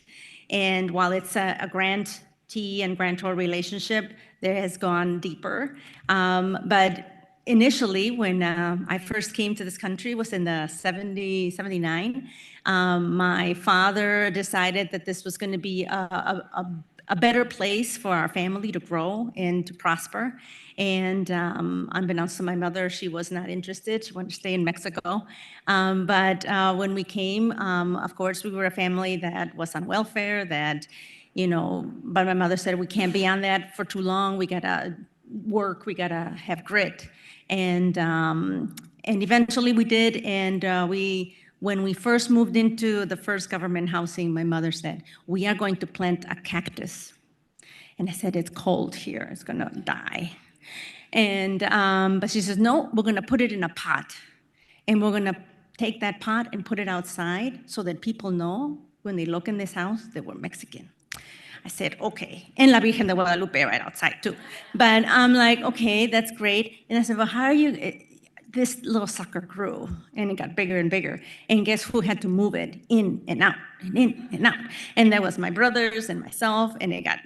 And while it's a grantee and grantor relationship, there has gone deeper. But initially, when I first came to this country, was in the 79. My father decided that this was going to be a better place for our family to grow and to prosper. And unbeknownst to my mother, she was not interested. She wanted to stay in Mexico. But when we came, of course, we were a family that was on welfare, that, you know, but my mother said, we can't be on that for too long. We got to work. We got to have grit. And eventually we did. And when we first moved into the first government housing, my mother said, we are going to plant a cactus. And I said, it's cold here. It's going to die. And but she says, no, we're going to put it in a pot. And we're going to take that pot and put it outside so that people know when they look in this house that we're Mexican. I said, okay. And La Virgen de Guadalupe right outside too. But I'm like, okay, that's great. And I said, well, how are you? This little sucker grew and it got bigger and bigger. And guess who had to move it in and out and in and out? And that was my brothers and myself, and it got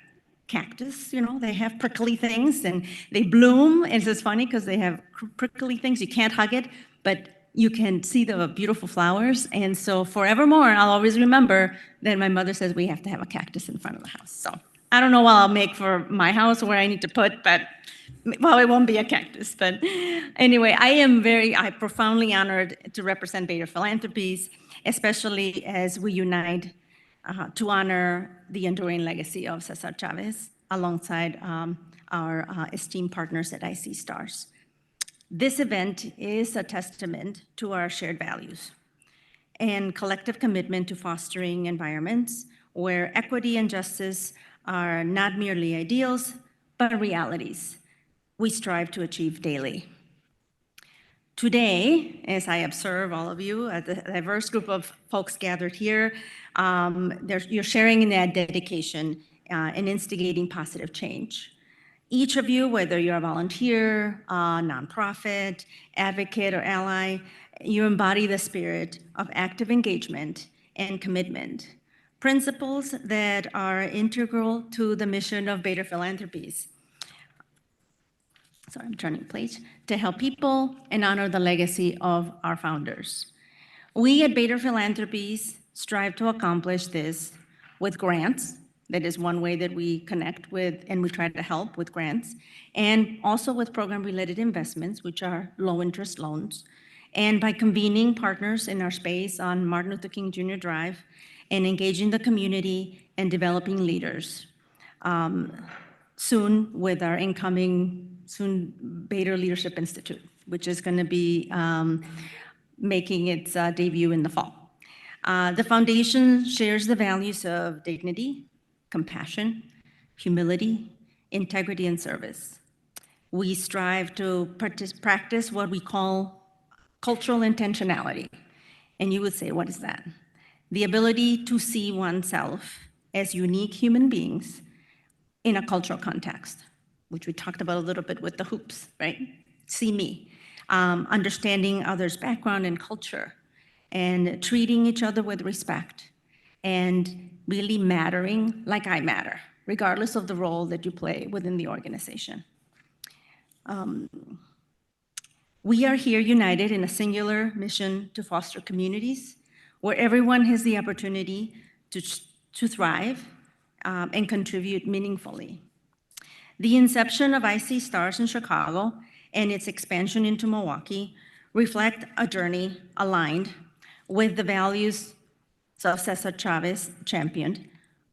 cactus, you know, they have prickly things and they bloom. And it's just funny because they have prickly things. You can't hug it, but you can see the beautiful flowers. And so forevermore, I'll always remember that my mother says we have to have a cactus in front of the house. So I don't know what I'll make for my house, where I need to put, but well, it won't be a cactus. But anyway, I profoundly honored to represent Bader Philanthropies, especially as we unite to honor the enduring legacy of Cesar Chavez. alongside our esteemed partners at icstars. This event is a testament to our shared values and collective commitment to fostering environments where equity and justice are not merely ideals, but realities we strive to achieve daily. Today, as I observe all of you, a diverse group of folks gathered here, you're sharing in that dedication and instigating positive change. Each of you, whether you're a volunteer, a nonprofit, advocate, or ally, you embody the spirit of active engagement and commitment, principles that are integral to the mission of Bader Philanthropies. Sorry, I'm turning page, to help people and honor the legacy of our founders. We at Bader Philanthropies strive to accomplish this with grants. That is one way that we connect with and we try to help with grants, and also with program-related investments, which are low-interest loans, and by convening partners in our space on Martin Luther King Jr. Drive and engaging the community and developing leaders. Soon with our incoming Bader Leadership Institute, which is going to be making its debut in the fall. The foundation shares the values of dignity, compassion, humility, integrity, and service. We strive to practice what we call cultural intentionality. And you would say, what is that? The ability to see oneself as unique human beings in a cultural context, which we talked about a little bit with the hoops, right? See me. Understanding others' background and culture, and treating each other with respect, and really mattering like I matter, regardless of the role that you play within the organization. We are here united in a singular mission to foster communities where everyone has the opportunity to thrive and contribute meaningfully. The inception of icstars in Chicago and its expansion into Milwaukee reflect a journey aligned with the values of Cesar Chavez championed: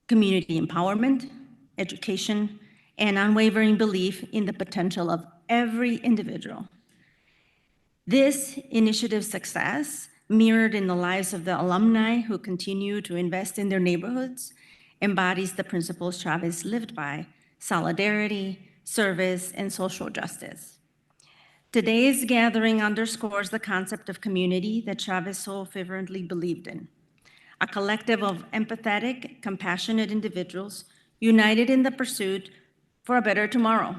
community empowerment, education, and unwavering belief in the potential of every individual. This initiative's success, mirrored in the lives of the alumni who continue to invest in their neighborhoods, embodies the principles Chavez lived by: solidarity, service, and social justice. Today's gathering underscores the concept of community that Chavez so fervently believed in: a collective of empathetic, compassionate individuals united in the pursuit for a better tomorrow.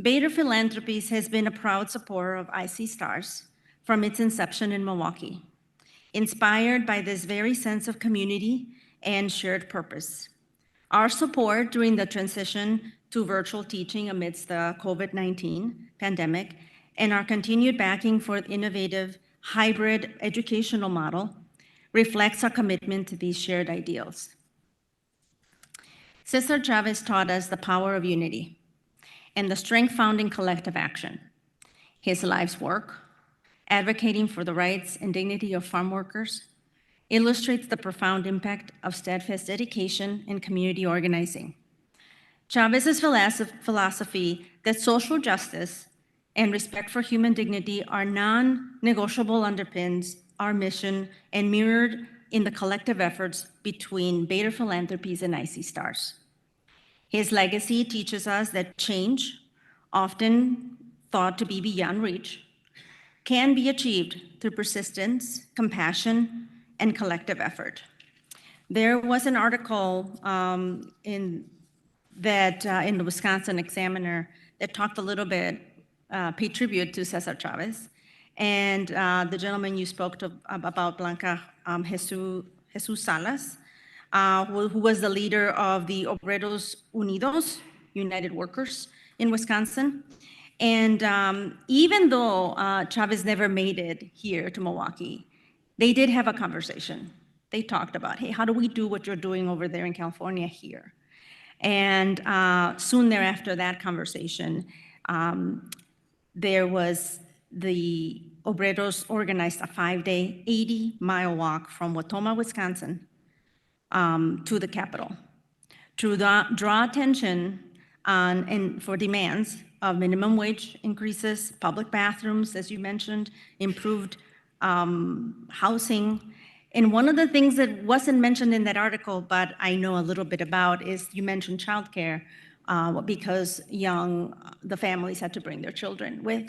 Bader Philanthropies has been a proud supporter of icstars from its inception in Milwaukee, inspired by this very sense of community and shared purpose. Our support during the transition to virtual teaching amidst the COVID-19 pandemic and our continued backing for the innovative hybrid educational model reflects our commitment to these shared ideals. Cesar Chavez taught us the power of unity and the strength found in collective action. His life's work, advocating for the rights and dignity of farm workers, illustrates the profound impact of steadfast dedication and community organizing. Chavez's philosophy that social justice and respect for human dignity are non-negotiable underpins our mission and mirrored in the collective efforts between Bader Philanthropies and icstars. His legacy teaches us that change, often thought to be beyond reach, can be achieved through persistence, compassion, and collective effort. There was an article in the Wisconsin Examiner that talked a little bit, paid tribute to Cesar Chavez, and the gentleman you spoke to about, Blanca, Jesus Salas, who was the leader of the Obreros Unidos, United Workers in Wisconsin. And even though Chavez never made it here to Milwaukee, they did have a conversation. They talked about, hey, how do we do what you're doing over there in California here? And soon thereafter that conversation, there was the Obreros organized a 5-day, 80-mile walk from Watoma, Wisconsin, to the Capitol to draw attention on and for demands of minimum wage increases, public bathrooms, as you mentioned, improved housing. And one of the things that wasn't mentioned in that article, but I know a little bit about, is you mentioned childcare because the families had to bring their children with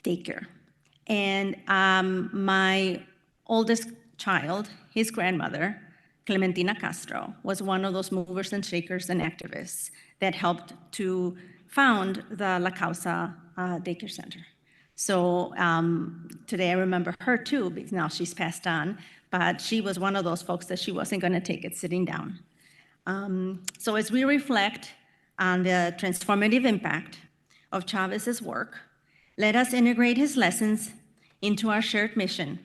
daycare. And my oldest child, his grandmother, Clementina Castro, was one of those movers and shakers and activists that helped to found the La Causa Daycare Center. So today I remember her too, because now she's passed on, but she was one of those folks that she wasn't going to take it sitting down. So as we reflect on the transformative impact of Chavez's work, let us integrate his lessons into our shared mission.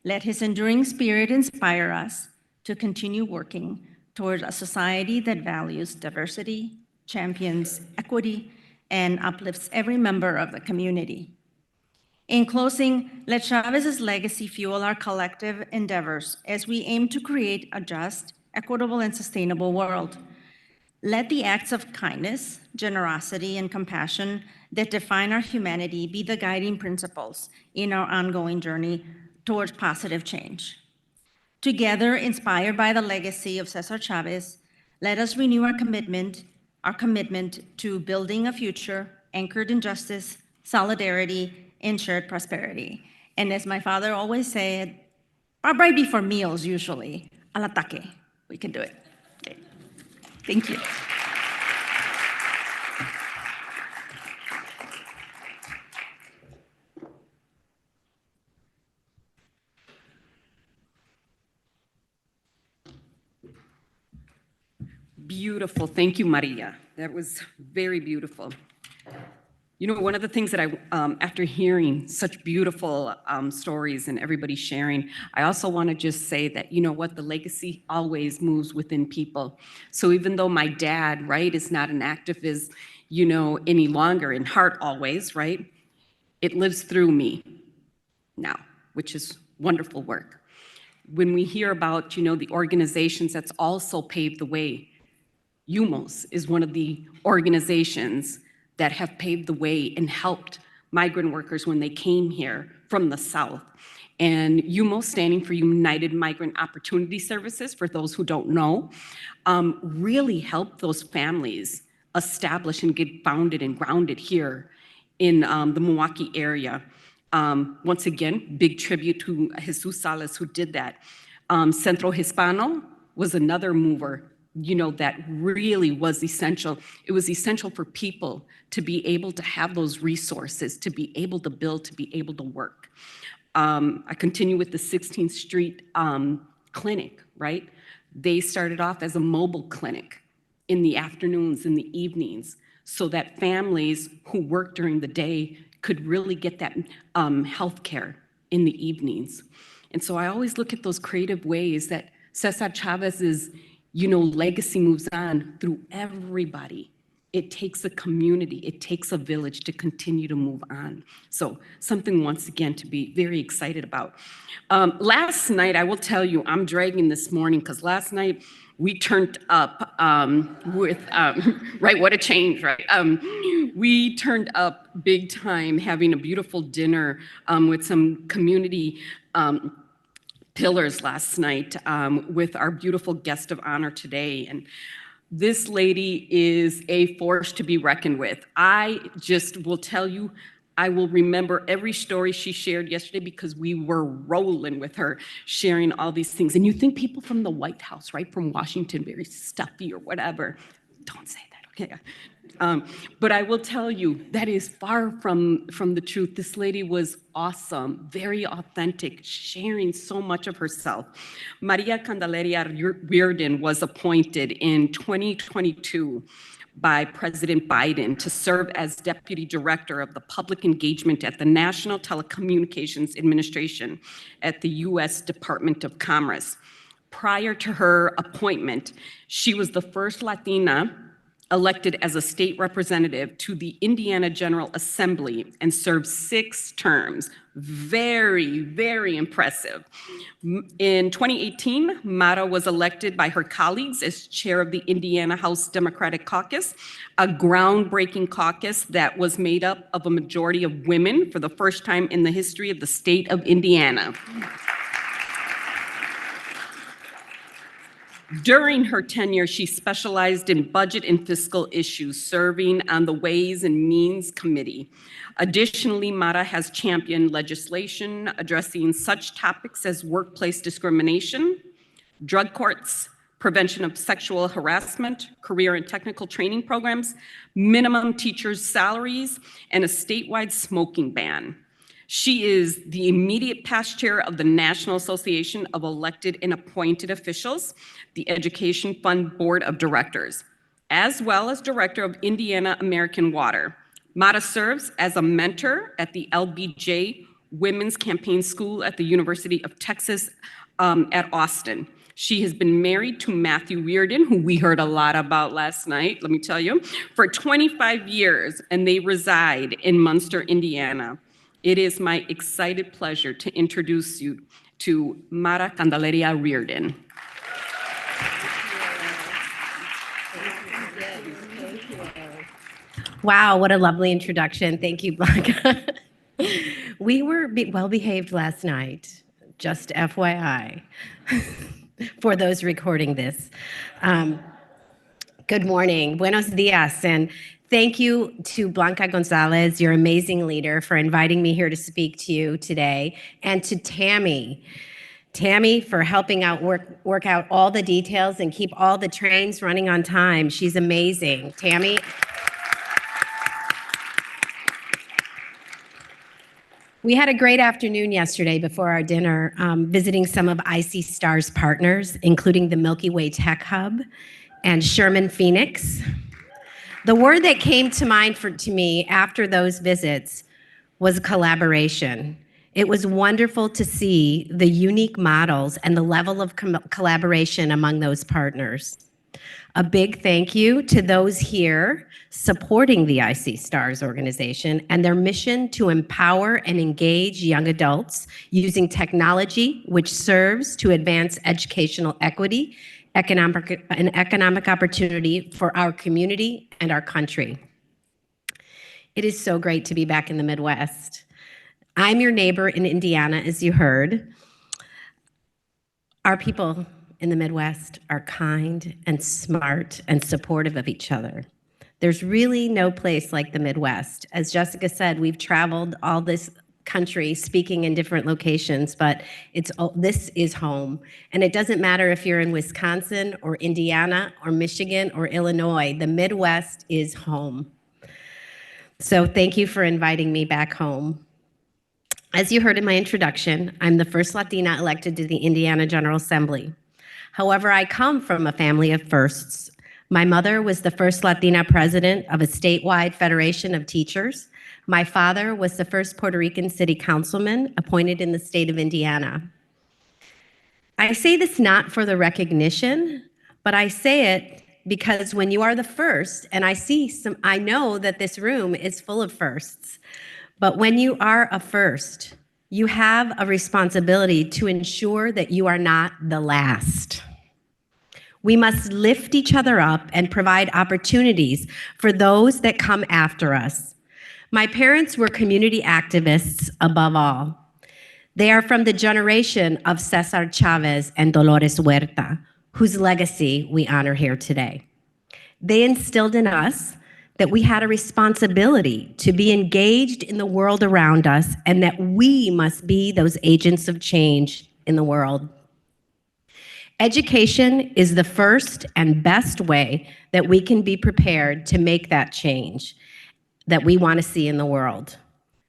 Let his enduring spirit inspire us to continue working toward a society that values diversity, champions equity, and uplifts every member of the community. In closing, let Chavez's legacy fuel our collective endeavors as we aim to create a just, equitable, and sustainable world. Let the acts of kindness, generosity, and compassion that define our humanity be the guiding principles in our ongoing journey towards positive change. Together, inspired by the legacy of Cesar Chavez, let us renew our commitment to building a future anchored in justice, solidarity, and shared prosperity. And as my father always said, right before meals usually, al ataque, we can do it. Okay. Thank you. Beautiful. Thank you, Maria. That was very beautiful. You know, one of the things that after hearing such beautiful stories and everybody sharing, I also want to just say that, you know what, the legacy always moves within people. So even though my dad, right, is not an activist, you know, any longer, in heart always, right, it lives through me now, which is wonderful work. When we hear about, you know, the organizations that's also paved the way, UMOS is one of the organizations that have paved the way and helped migrant workers when they came here from the South. And UMOS, standing for United Migrant Opportunity Services, for those who don't know, really helped those families establish and get founded and grounded here in the Milwaukee area. Once again, big tribute to Jesus Salas, who did that. Centro Hispano was another mover, you know, that really was essential. It was essential for people to be able to have those resources, to be able to build, to be able to work. I continue with the 16th Street clinic, right? They started off as a mobile clinic in the afternoons, in the evenings, so that families who work during the day could really get that health care in the evenings. And so I always look at those creative ways that Cesar Chavez's, you know, legacy moves on through everybody. It takes a community, it takes a village to continue to move on. So something, once again, to be very excited about. Last night, I will tell you, I'm dragging this morning because last night we turned up right, what a change, right? We turned up big time, having a beautiful dinner with some community pillars last night with our beautiful guest of honor today. And this lady is a force to be reckoned with. I just will tell you, I will remember every story she shared yesterday because we were rolling with her, sharing all these things. And you think people from the White House, right, from Washington, very stuffy or whatever. Don't say that, okay? But I will tell you, that is far from the truth. This lady was awesome, very authentic, sharing so much of herself. Maria Candelaria Reardon was appointed in 2022 by President Biden to serve as Deputy Director of the Public Engagement at the National Telecommunications Administration at the U.S. Department of Commerce. Prior to her appointment, she was the first Latina elected as a state representative to the Indiana General Assembly and served 6 terms. Very, very impressive. In 2018, Mara was elected by her colleagues as chair of the Indiana House Democratic Caucus, a groundbreaking caucus that was made up of a majority of women for the first time in the history of the state of Indiana. During her tenure, she specialized in budget and fiscal issues, serving on the Ways and Means Committee. Additionally, Mara has championed legislation addressing such topics as workplace discrimination, drug courts, prevention of sexual harassment, career and technical training programs, minimum teachers' salaries, and a statewide smoking ban. She is the immediate past chair of the National Association of Elected and Appointed Officials, the Education Fund Board of Directors, as well as director of Indiana American Water. Mara serves as a mentor at the LBJ Women's Campaign School at the University of Texas at Austin. She has been married to Matthew Reardon, who we heard a lot about last night, let me tell you, for 25 years, and they reside in Munster, Indiana. It is my excited pleasure to introduce you to Mara Candelaria Reardon. Wow, what a lovely introduction. Thank you, Blanca. We were well behaved last night, just FYI, for those recording this. Good morning, buenos dias, and thank you to Blanca Gonzalez, your amazing leader, for inviting me here to speak to you today, and to Tammy. Tammy for helping out work out all the details and keep all the trains running on time. She's amazing. Tammy. We had a great afternoon yesterday before our dinner, visiting some of icstars partners, including the Milky Way Tech Hub and Sherman Phoenix. The word that came to mind to me after those visits was collaboration. It was wonderful to see the unique models and the level of collaboration among those partners. A big thank you to those here supporting the icstars organization and their mission to empower and engage young adults using technology which serves to advance educational equity, economic opportunity for our community and our country. It is so great to be back in the Midwest. I'm your neighbor in Indiana, as you heard. Our people in the Midwest are kind and smart and supportive of each other. There's really no place like the Midwest. As Jessica said, we've traveled all this country speaking in different locations, but this is home. And it doesn't matter if you're in Wisconsin or Indiana or Michigan or Illinois, the Midwest is home. So thank you for inviting me back home. As you heard in my introduction, I'm the first Latina elected to the Indiana General Assembly. However, I come from a family of firsts. My mother was the first Latina president of a statewide federation of teachers. My father was the first Puerto Rican city councilman appointed in the state of Indiana. I say this not for the recognition, but I say it because when you are the first, and I know that this room is full of firsts, but when you are a first, you have a responsibility to ensure that you are not the last. We must lift each other up and provide opportunities for those that come after us. My parents were community activists above all. They are from the generation of Cesar Chavez and Dolores Huerta, whose legacy we honor here today. They instilled in us that we had a responsibility to be engaged in the world around us and that we must be those agents of change in the world. Education is the first and best way that we can be prepared to make that change that we want to see in the world.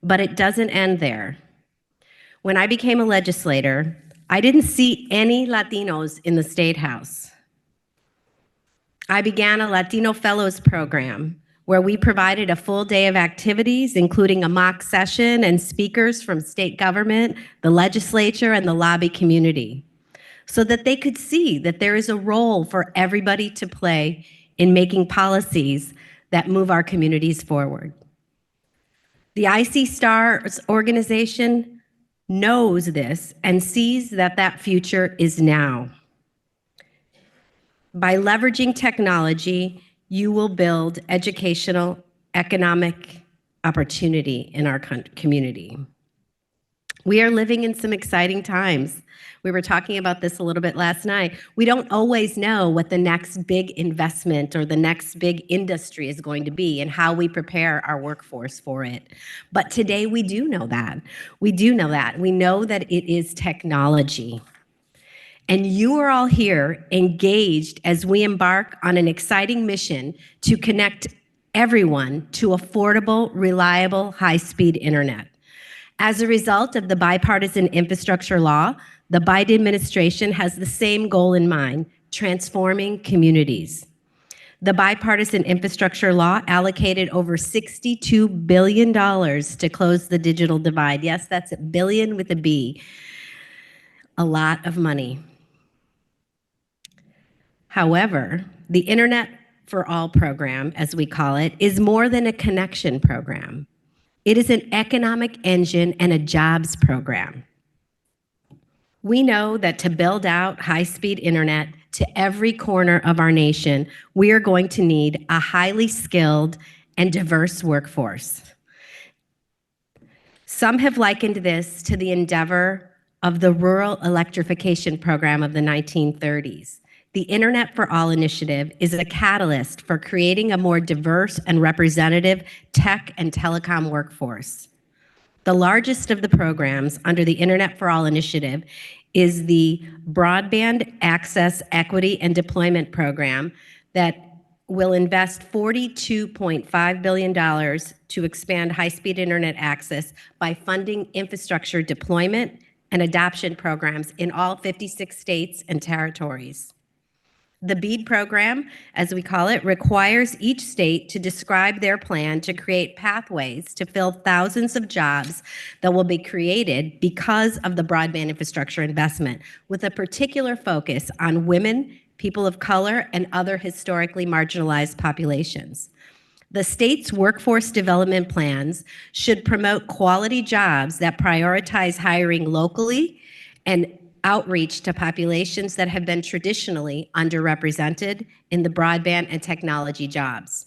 But it doesn't end there. When I became a legislator, I didn't see any Latinos in the State House. I began a Latino Fellows program where we provided a full day of activities, including a mock session and speakers from state government, the legislature, and the lobby community, so that they could see that there is a role for everybody to play in making policies that move our communities forward. The icstars organization knows this and sees that that future is now. By leveraging technology, you will build educational, economic opportunity in our community. We are living in some exciting times. We were talking about this a little bit last night. We don't always know what the next big investment or the next big industry is going to be and how we prepare our workforce for it. But today we do know that. We do know that. We know that it is technology. And you are all here engaged as we embark on an exciting mission to connect everyone to affordable, reliable, high-speed internet. As a result of the bipartisan infrastructure law, the Biden administration has the same goal in mind: transforming communities. The bipartisan infrastructure law allocated over $62 billion to close the digital divide. Yes, that's a billion with a B. A lot of money. However, the Internet for All program, as we call it, is more than a connection program. It is an economic engine and a jobs program. We know that to build out high-speed internet to every corner of our nation, we are going to need a highly skilled and diverse workforce. Some have likened this to the endeavor of the rural electrification program of the 1930s. The Internet for All initiative is a catalyst for creating a more diverse and representative tech and telecom workforce. The largest of the programs under the Internet for All initiative is the Broadband Access Equity and Deployment Program that will invest $42.5 billion to expand high-speed internet access by funding infrastructure deployment and adoption programs in all 56 states and territories. The BEAD program, as we call it, requires each state to describe their plan to create pathways to fill thousands of jobs that will be created because of the broadband infrastructure investment, with a particular focus on women, people of color, and other historically marginalized populations. The state's workforce development plans should promote quality jobs that prioritize hiring locally and outreach to populations that have been traditionally underrepresented in the broadband and technology jobs.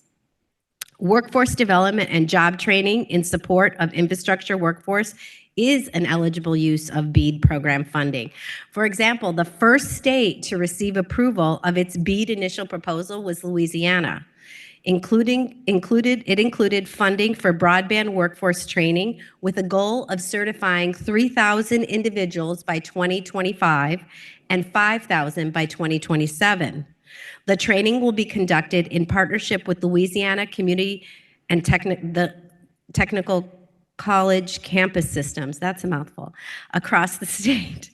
Workforce development and job training in support of infrastructure workforce is an eligible use of BEAD program funding. For example, the first state to receive approval of its BEAD initial proposal was Louisiana. It included funding for broadband workforce training with a goal of certifying 3,000 individuals by 2025 and 5,000 by 2027. The training will be conducted in partnership with Louisiana Community and the Technical College campus systems, that's a mouthful, across the state.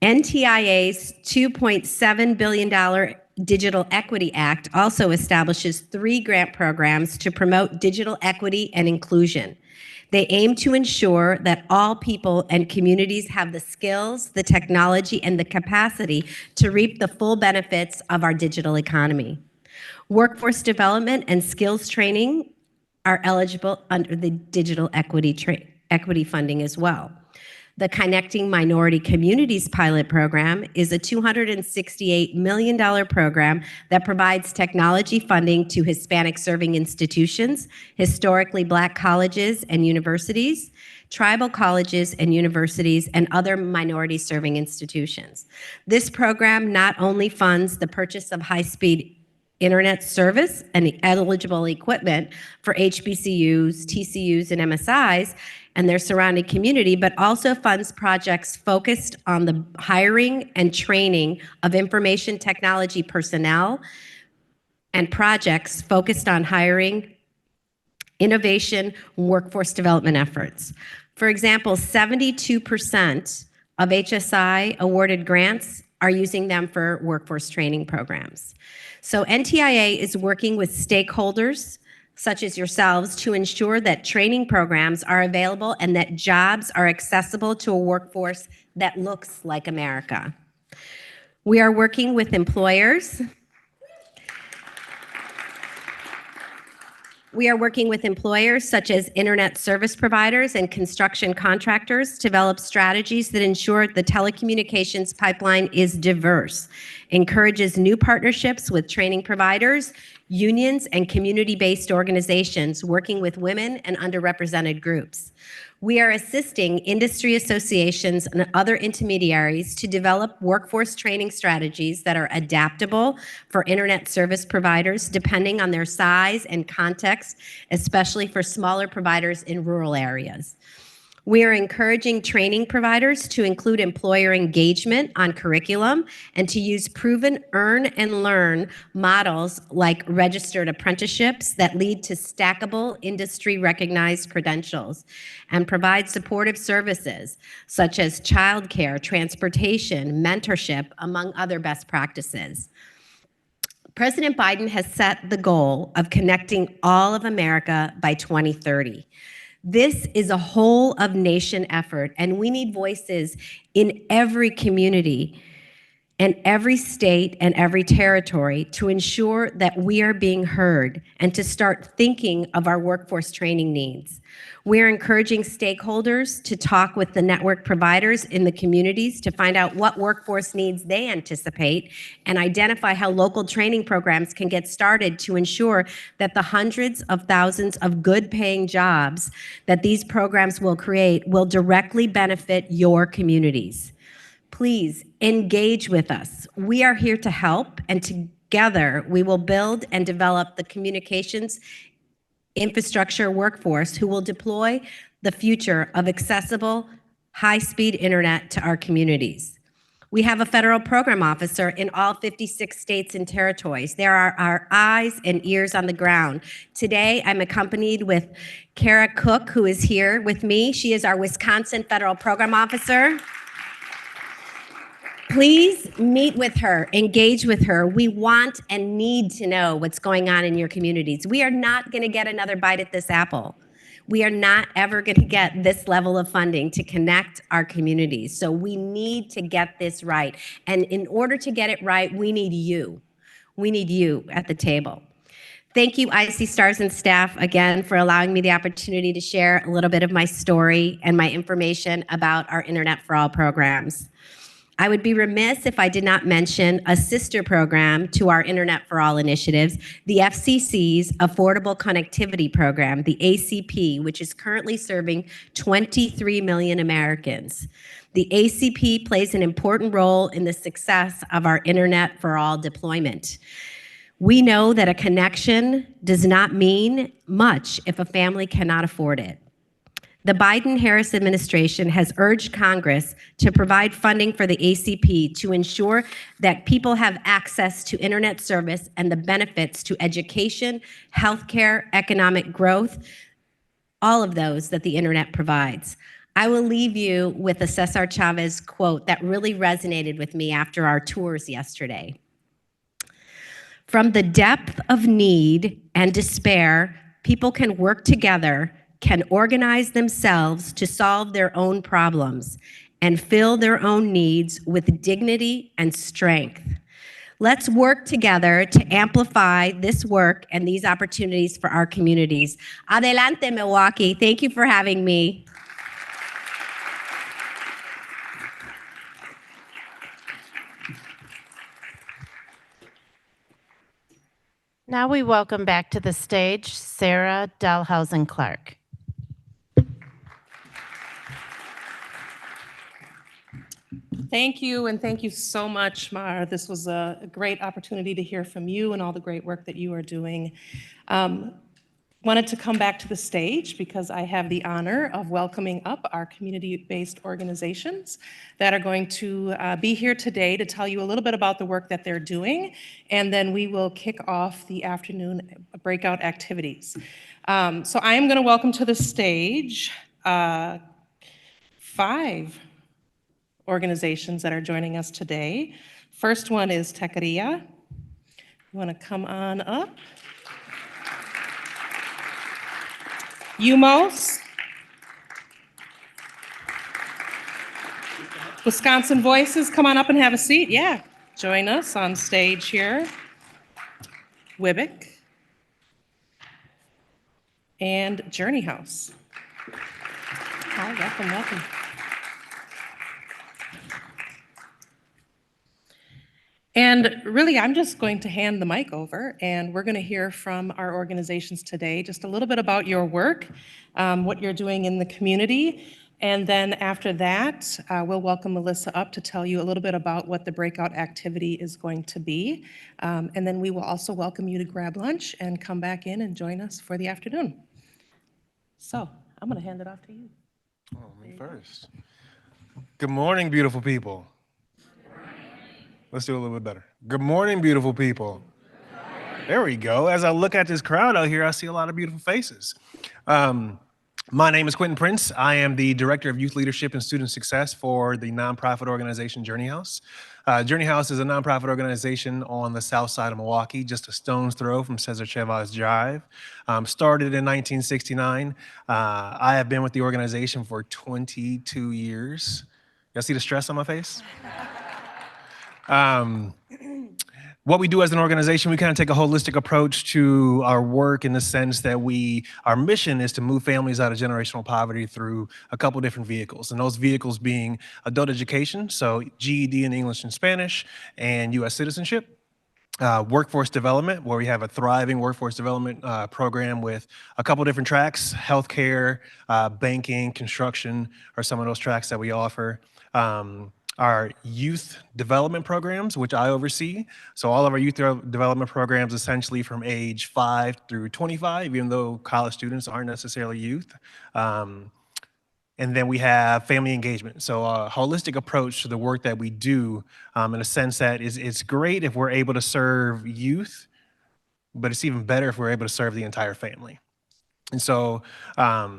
NTIA's $2.7 billion Digital Equity Act also establishes 3 grant programs to promote digital equity and inclusion. They aim to ensure that all people and communities have the skills, the technology, and the capacity to reap the full benefits of our digital economy. Workforce development and skills training are eligible under the digital equity funding as well. The Connecting Minority Communities pilot program is a $268 million program that provides technology funding to Hispanic-serving institutions, historically Black colleges and universities, tribal colleges and universities, and other minority-serving institutions. This program not only funds the purchase of high-speed internet service and eligible equipment for HBCUs, TCUs, and MSIs, and their surrounding community, but also funds projects focused on the hiring and training of information technology personnel and projects focused on hiring, innovation, workforce development efforts. For example, 72% of HSI awarded grants are using them for workforce training programs. So NTIA is working with stakeholders such as yourselves to ensure that training programs are available and that jobs are accessible to a workforce that looks like America. We are working with employers We are working with employers such as internet service providers and construction contractors to develop strategies that ensure the telecommunications pipeline is diverse, encourages new partnerships with training providers, unions, and community-based organizations working with women and underrepresented groups. We are assisting industry associations and other intermediaries to develop workforce training strategies that are adaptable for internet service providers depending on their size and context, especially for smaller providers in rural areas. We are encouraging training providers to include employer engagement on curriculum and to use proven earn and learn models like registered apprenticeships that lead to stackable industry recognized credentials and provide supportive services such as childcare, transportation, mentorship, among other best practices. President Biden has set the goal of connecting all of America by 2030. This is a whole of nation effort, and we need voices in every community and every state and every territory to ensure that we are being heard and to start thinking of our workforce training needs. We are encouraging stakeholders to talk with the network providers in the communities to find out what workforce needs they anticipate and identify how local training programs can get started to ensure that the hundreds of thousands of good-paying jobs that these programs will create will directly benefit your communities. Please engage with us. We are here to help, and together we will build and develop the communications infrastructure workforce who will deploy the future of accessible, high-speed internet to our communities. We have a federal program officer in all 56 states and territories. There are our eyes and ears on the ground. Today, I'm accompanied with Kara Cook, who is here with me. She is our Wisconsin federal program officer. Please meet with her, engage with her. We want and need to know what's going on in your communities. We are not going to get another bite at this apple. We are not ever going to get this level of funding to connect our communities. So we need to get this right. And in order to get it right, we need you. We need you at the table. Thank you, icstars and staff, again, for allowing me the opportunity to share a little bit of my story and my information about our Internet for All programs. I would be remiss if I did not mention a sister program to our Internet for All initiatives, the FCC's Affordable Connectivity Program, the ACP, which is currently serving 23 million Americans. The ACP plays an important role in the success of our Internet for All deployment. We know that a connection does not mean much if a family cannot afford it. The Biden-Harris administration has urged Congress to provide funding for the ACP to ensure that people have access to internet service and the benefits to education, healthcare, economic growth, all of those that the internet provides. I will leave you with a Cesar Chavez quote that really resonated with me after our tours yesterday. From the depth of need and despair, people can work together, can organize themselves to solve their own problems and fill their own needs with dignity and strength. Let's work together to amplify this work and these opportunities for our communities. Adelante, Milwaukee. Thank you for having me. Now we welcome back to the stage Sarah Dahlhausen-Clark. Thank you, and thank you so much, Mar. This was a great opportunity to hear from you and all the great work that you are doing. Wanted to come back to the stage because I have the honor of welcoming up our community-based organizations that are going to be here today to tell you a little bit about the work that they're doing, and then we will kick off the afternoon breakout activities. So I am going to welcome to the stage 5 organizations that are joining us today. First one is Tequeria. You want to come on up? UMOS. Wisconsin Voices, come on up and have a seat. Yeah, join us on stage here. WIBIC. and Journey House. Hi, welcome, welcome. And really, I'm just going to hand the mic over, and we're going to hear from our organizations today just a little bit about your work, what you're doing in the community. And then after that, we'll welcome Melissa up to tell you a little bit about what the breakout activity is going to be. And then we will also welcome you to grab lunch and come back in and join us for the afternoon. So I'm going to hand it off to you. Oh, me first. Good morning, beautiful people. Let's do it a little bit better. Good morning, beautiful people. There we go. As I look at this crowd out here, I see a lot of beautiful faces. My name is Quentin Prince. I am the Director of Youth Leadership and Student Success for the nonprofit organization Journey House. Journey House is a nonprofit organization on the south side of Milwaukee, just a stone's throw from Cesar Chavez Drive. Started in 1969. I have been with the organization for 22 years. Y'all see the stress on my face? What we do as an organization, we kind of take a holistic approach to our work in the sense that our mission is to move families out of generational poverty through a couple different vehicles, and those vehicles being adult education, so GED in English and Spanish, and U.S. citizenship. Workforce development, where we have a thriving workforce development program with a couple different tracks. Healthcare, banking, construction are some of those tracks that we offer. Our youth development programs, which I oversee. So all of our youth development programs essentially from age 5 through 25, even though college students aren't necessarily youth. And then we have family engagement. So a holistic approach to the work that we do, in a sense that it's great if we're able to serve youth, but it's even better if we're able to serve the entire family. And so a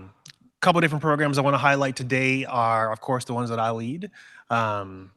couple different programs I want to highlight today are, of course, the ones that I lead. Our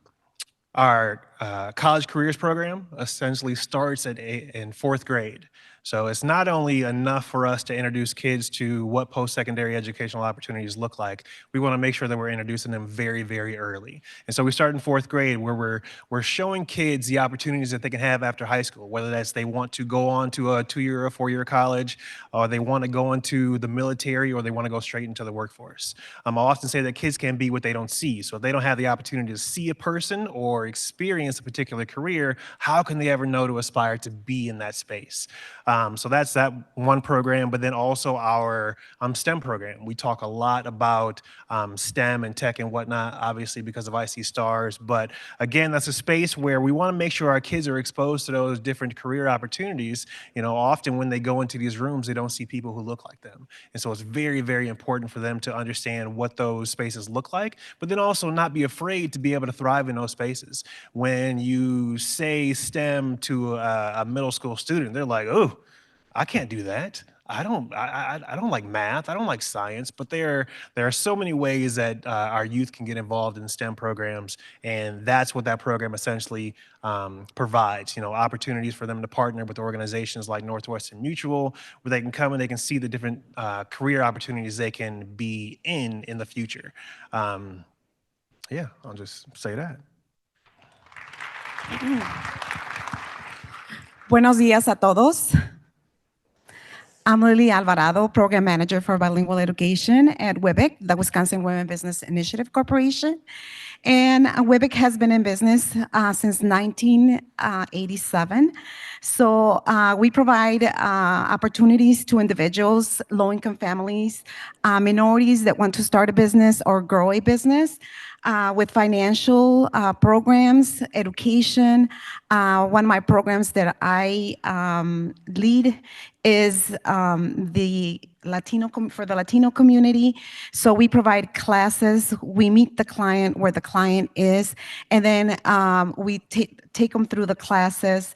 college careers program essentially starts in 4th grade. So it's not only enough for us to introduce kids to what post-secondary educational opportunities look like, we want to make sure that we're introducing them very, very early. And so we start in 4th grade where we're showing kids the opportunities that they can have after high school, whether that's they want to go on to a 2-year or 4-year college, or they want to go into the military, or they want to go straight into the workforce. I often say that kids can be what they don't see. So if they don't have the opportunity to see a person or experience a particular career, how can they ever know to aspire to be in that space? So that's that one program, but then also our STEM program. We talk a lot about STEM and tech and whatnot, obviously because of icstars, but again, that's a space where we want to make sure our kids are exposed to those different career opportunities. You know, often when they go into these rooms, they don't see people who look like them. And so it's very, very important for them to understand what those spaces look like, but then also not be afraid to be able to thrive in those spaces. When you say STEM to a middle school student, they're like, oh, I can't do that. I don't like math. I don't like science, but there are so many ways that our youth can get involved in STEM programs, and that's what that program essentially provides. You know, opportunities for them to partner with organizations like Northwestern Mutual, where they can come and they can see the different career opportunities they can be in the future. Yeah, I'll just say that. Buenos días a todos. I'm Lily Alvarado, Program Manager for Bilingual Education at WIBIC, the Wisconsin Women Business Initiative Corporation. And WIBIC has been in business since 1987. So we provide opportunities to individuals, low-income families, minorities that want to start a business or grow a business with financial programs, education. One of my programs that I lead is the for the Latino community. So we provide classes, we meet the client where the client is, and then we take them through the classes,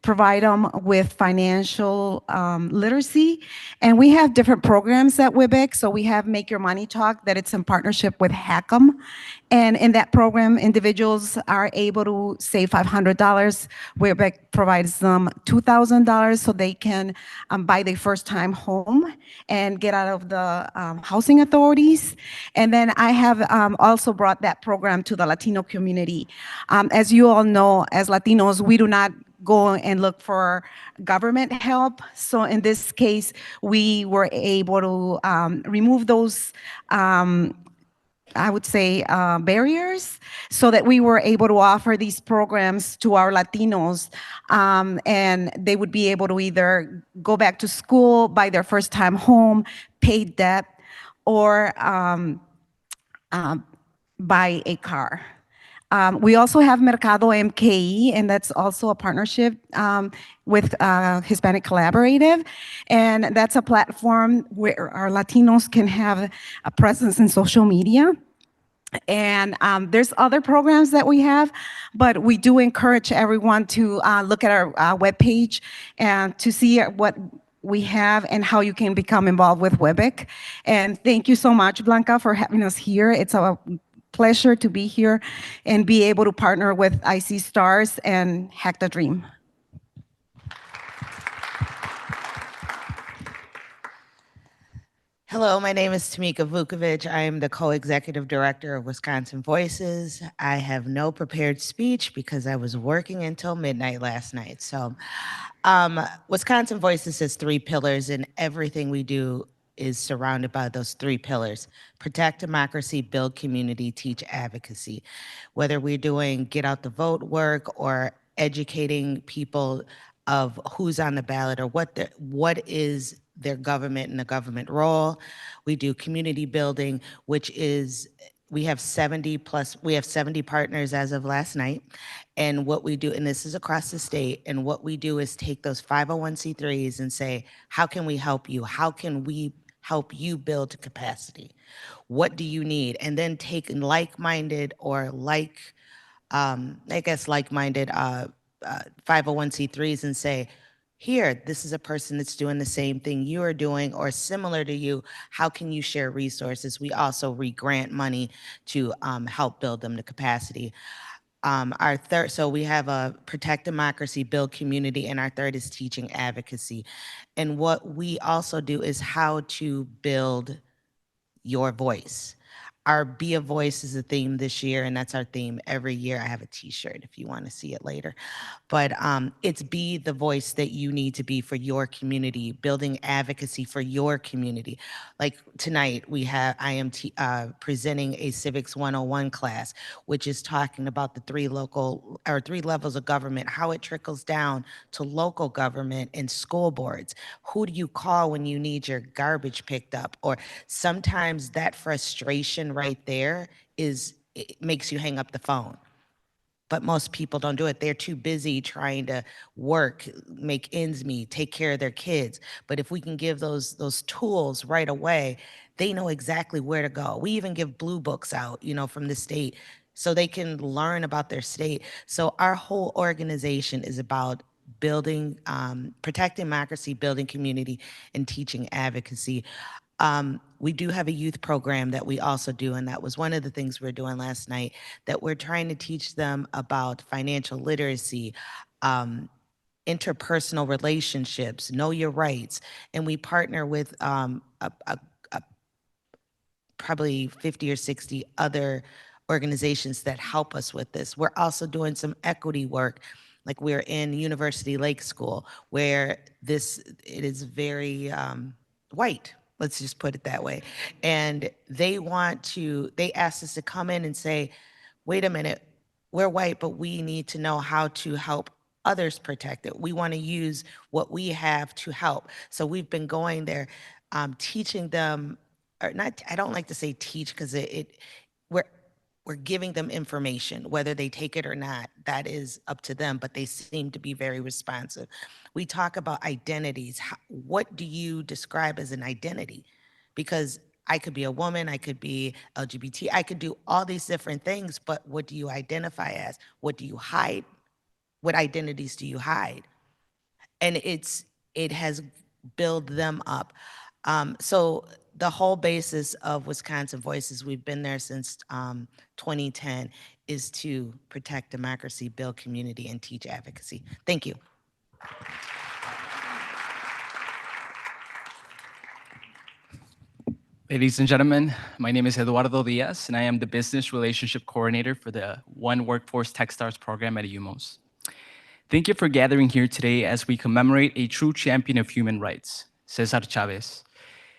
provide them with financial literacy. And we have different programs at WIBIC. So we have Make Your Money Talk that it's in partnership with HACM. And in that program, individuals are able to save $500. WIBIC provides them $2,000 so they can buy their first time home and get out of the housing authorities. And then I have also brought that program to the Latino community. As you all know, as Latinos, we do not go and look for government help. So in this case, we were able to remove those I would say, barriers so that we were able to offer these programs to our Latinos, and they would be able to either go back to school, buy their first time home, pay debt, or buy a car. We also have Mercado MKE, and that's also a partnership with Hispanic Collaborative. And that's a platform where our Latinos can have a presence in social media. And there's other programs that we have, but we do encourage everyone to look at our webpage and to see what we have and how you can become involved with WEBIC. And thank you so much, Blanca, for having us here. It's a pleasure to be here and be able to partner with icstars and Hack the Dream. Hello, my name is Tamika Vukovic. I am the co-executive director of Wisconsin Voices. I have no prepared speech because I was working until midnight last night. So Wisconsin Voices has 3 pillars, and everything we do is surrounded by those 3 pillars: protect democracy, build community, teach advocacy. Whether we're doing get out the vote work or educating people of who's on the ballot or what is their government and the government role. We do community building, which is, we have 70 partners as of last night. And what we do, and this is across the state, and what we do is take those 501c3s and say, how can we help you? How can we help you build capacity? What do you need? And then take like-minded or like-minded 501c3s and say, here, this is a person that's doing the same thing you are doing or similar to you. How can you share resources? We also re-grant money to help build them to capacity. Our third, so we have a protect democracy, build community, and our third is teaching advocacy. And what we also do is how to build your voice. Our Be a Voice is a theme this year, and that's our theme every year. I have a t-shirt if you want to see it later. But it's be the voice that you need to be for your community, building advocacy for your community. Like tonight, I am presenting a Civics 101 class, which is talking about the 3 levels of government, how it trickles down to local government and school boards. Who do you call when you need your garbage picked up? Or sometimes that frustration right there it makes you hang up the phone. But most people don't do it. They're too busy trying to work, make ends meet, take care of their kids. But if we can give those tools right away, they know exactly where to go. We even give blue books out, from the state so they can learn about their state. So our whole organization is about building, protecting democracy, building community, and teaching advocacy. We do have a youth program that we also do, and that was one of the things we were doing last night, that we're trying to teach them about financial literacy, interpersonal relationships, know your rights. And we partner with probably 50 or 60 other organizations that help us with this. We're also doing some equity work. Like we're in University Lake School, where it is very white. Let's just put it that way. And they asked us to come in and say, wait a minute, we're white, but we need to know how to help others protect it. We want to use what we have to help. So we've been going there, teaching them, or not, I don't like to say teach because we're giving them information, whether they take it or not, that is up to them, but they seem to be very responsive. We talk about identities. What do you describe as an identity? Because I could be a woman, I could be LGBT, I could do all these different things, but what do you identify as? What do you hide? What identities do you hide? And it has built them up. So the whole basis of Wisconsin Voices, we've been there since 2010, is to protect democracy, build community, and teach advocacy. Thank you. Ladies and gentlemen, my name is Eduardo Diaz, and I am the Business Relationship Coordinator for the One Workforce TechStars program at UMOS. Thank you for gathering here today as we commemorate a true champion of human rights, Cesar Chavez.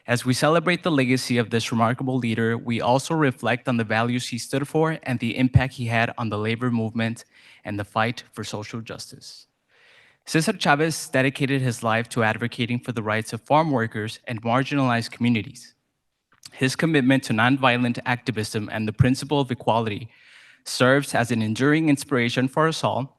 As we celebrate the legacy of this remarkable leader, we also reflect on the values he stood for and the impact he had on the labor movement and the fight for social justice. Cesar Chavez dedicated his life to advocating for the rights of farm workers and marginalized communities. His commitment to nonviolent activism and the principle of equality serves as an enduring inspiration for us all.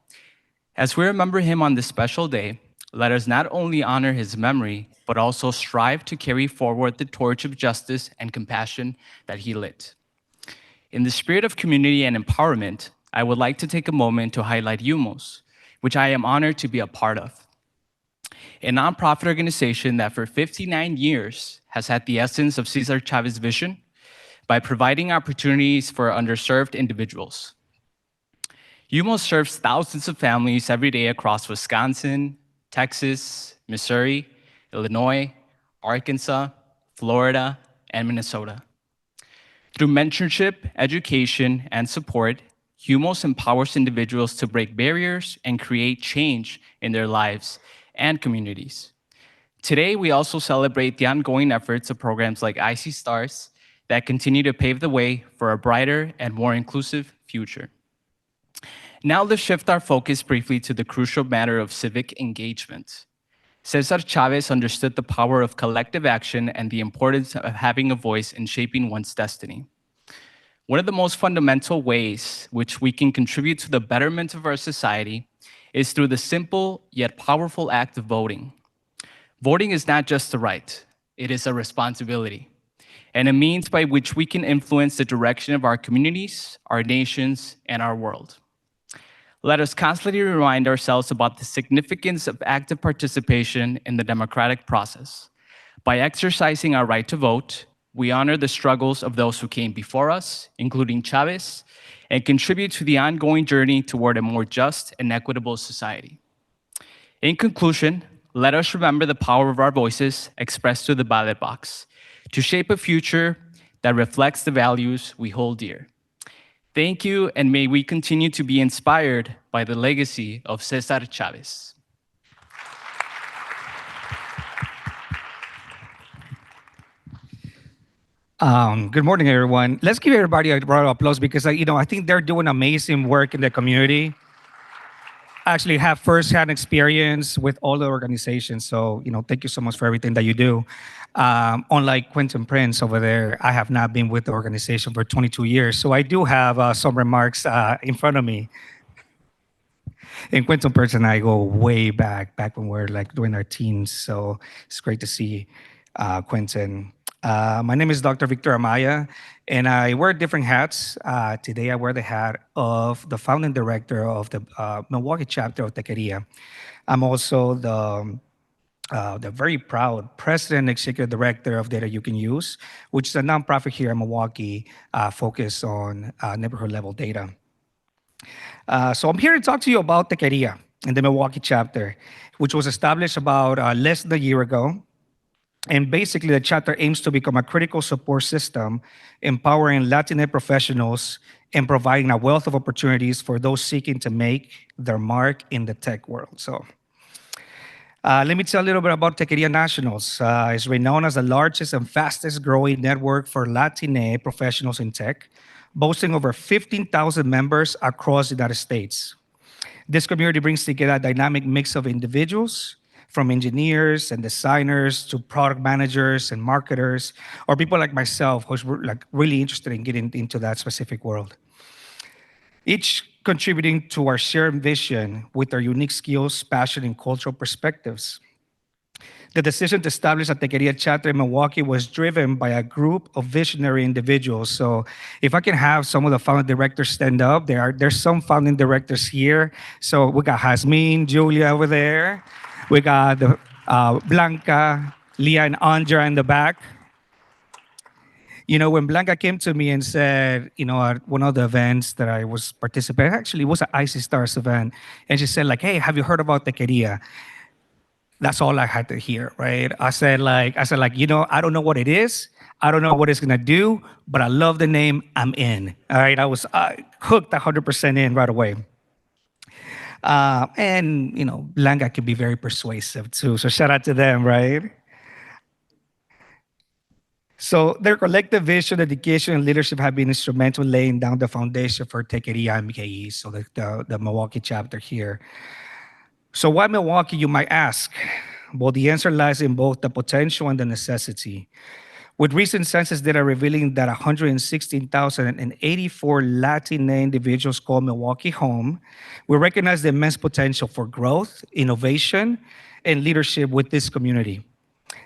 As we remember him on this special day, let us not only honor his memory, but also strive to carry forward the torch of justice and compassion that he lit. In the spirit of community and empowerment, I would like to take a moment to highlight UMOS, which I am honored to be a part of. A nonprofit organization that for 59 years has had the essence of Cesar Chavez's vision by providing opportunities for underserved individuals. UMOS serves thousands of families every day across Wisconsin, Texas, Missouri, Illinois, Arkansas, Florida, and Minnesota. Through mentorship, education, and support, UMOS empowers individuals to break barriers and create change in their lives and communities. Today, we also celebrate the ongoing efforts of programs like icstars that continue to pave the way for a brighter and more inclusive future. Now let's shift our focus briefly to the crucial matter of civic engagement. Cesar Chavez understood the power of collective action and the importance of having a voice in shaping one's destiny. One of the most fundamental ways which we can contribute to the betterment of our society is through the simple yet powerful act of voting. Voting is not just a right, it is a responsibility, and a means by which we can influence the direction of our communities, our nations, and our world. Let us constantly remind ourselves about the significance of active participation in the democratic process. By exercising our right to vote, we honor the struggles of those who came before us, including Chavez, and contribute to the ongoing journey toward a more just and equitable society. In conclusion, let us remember the power of our voices expressed through the ballot box to shape a future that reflects the values we hold dear. Thank you, and may we continue to be inspired by the legacy of Cesar Chavez. Good morning, everyone. Let's give everybody a round of applause because I think they're doing amazing work in the community. I actually have firsthand experience with all the organizations, so thank you so much for everything that you do. Unlike Quentin Prince over there, I have not been with the organization for 22 years, so I do have some remarks in front of me. And Quentin Prince and I go way back when we were doing our teens, so it's great to see Quentin. My name is Dr. Victor Amaya, and I wear different hats. Today, I wear the hat of the founding director of the Milwaukee chapter of Tequeria. I'm also the very proud president and executive director of Data You Can Use, which is a nonprofit here in Milwaukee focused on neighborhood level data. So I'm here to talk to you about Tequeria and the Milwaukee chapter, which was established about less than a year ago. And basically, the chapter aims to become a critical support system, empowering Latinx professionals and providing a wealth of opportunities for those seeking to make their mark in the tech world. So let me tell you a little bit about Tequeria Nationals. It's renowned as the largest and fastest growing network for Latinx professionals in tech, boasting over 15,000 members across the United States. This community brings together a dynamic mix of individuals, from engineers and designers to product managers and marketers, or people like myself who's really interested in getting into that specific world. Each contributing to our shared vision with our unique skills, passion, and cultural perspectives. The decision to establish a Tequeria chapter in Milwaukee was driven by a group of visionary individuals. So if I can have some of the founding directors stand up, there's some founding directors here. So we got Jasmine, Julia over there. We got Blanca, Leah, and Andrea in the back. When Blanca came to me and said, at one of the events that I was participating, actually it was an icstars event, and she said hey, have you heard about Tequeria? That's all I had to hear, right? I said I don't know what it is. I don't know what it's gonna do, but I love the name, I'm in. All right, I was hooked 100% in right away. And, Blanca can be very persuasive too. So shout out to them, right? So their collective vision, dedication, and leadership have been instrumental in laying down the foundation for Tequeria MKE, so the Milwaukee chapter here. So why Milwaukee, you might ask? Well, the answer lies in both the potential and the necessity. With recent census data revealing that 116,084 Latina individuals call Milwaukee home, we recognize the immense potential for growth, innovation, and leadership with this community.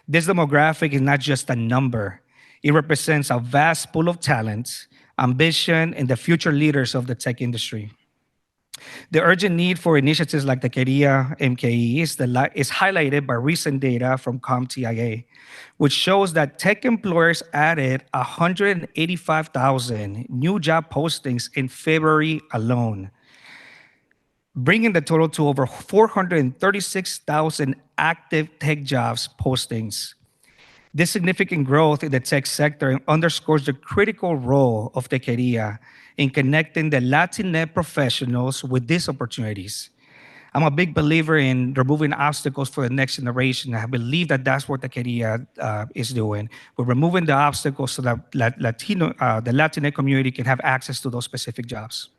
This demographic is not just a number. It represents a vast pool of talent, ambition, and the future leaders of the tech industry. The urgent need for initiatives like the Tequeria MKE is highlighted by recent data from CompTIA, which shows that tech employers added 185,000 new job postings in February alone, bringing the total to over 436,000 active tech jobs postings. This significant growth in the tech sector underscores the critical role of Tequeria in connecting the Latinx professionals with these opportunities. I'm a big believer in removing obstacles for the next generation. I believe that that's what Tequeria is doing. We're removing the obstacles so that the Latinx community can have access to those specific jobs.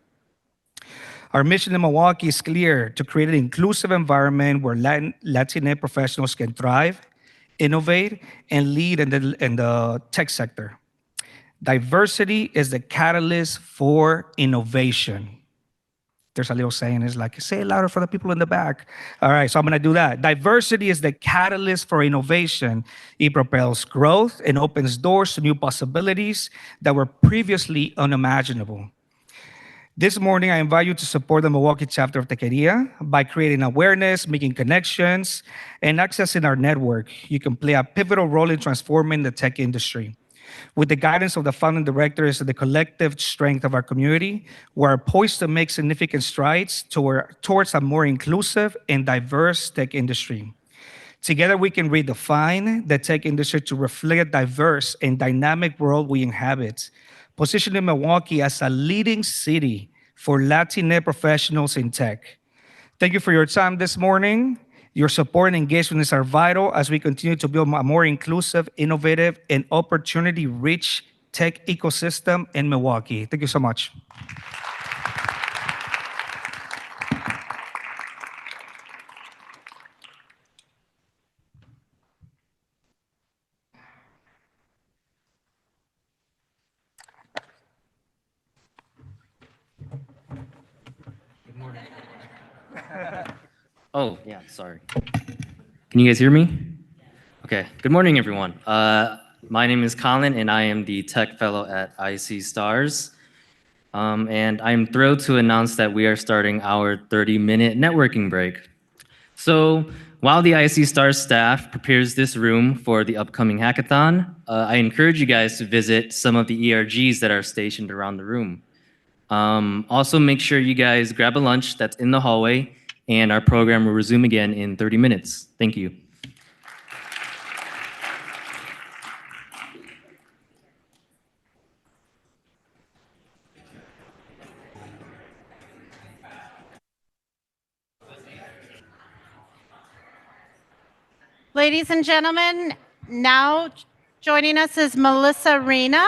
Our mission in Milwaukee is clear: to create an inclusive environment where Latinx professionals can thrive, innovate, and lead in the tech sector. Diversity is the catalyst for innovation. There's a little saying, it's like, say it louder for the people in the back. All right, so I'm gonna do that. Diversity is the catalyst for innovation. It propels growth and opens doors to new possibilities that were previously unimaginable. This morning, I invite you to support the Milwaukee chapter of Tequeria by creating awareness, making connections, and accessing our network. You can play a pivotal role in transforming the tech industry. With the guidance of the founding directors and the collective strength of our community, we are poised to make significant strides towards a more inclusive and diverse tech industry. Together, we can redefine the tech industry to reflect a diverse and dynamic world we inhabit, positioning Milwaukee as a leading city for Latinx professionals in tech. Thank you for your time this morning. Your support and engagement are vital as we continue to build a more inclusive, innovative, and opportunity-rich tech ecosystem in Milwaukee. Thank you so much. Oh, yeah, sorry. Can you guys hear me? Okay, good morning, everyone. My name is Colin, and I am the Tech Fellow at icstars. And I'm thrilled to announce that we are starting our 30-minute networking break. So while the icstars staff prepares this room for the upcoming hackathon, I encourage you guys to visit some of the ERGs that are stationed around the room. Also, make sure you guys grab a lunch that's in the hallway, and our program will resume again in 30 minutes. Thank you. Ladies and gentlemen, now joining us is Melissa Rena,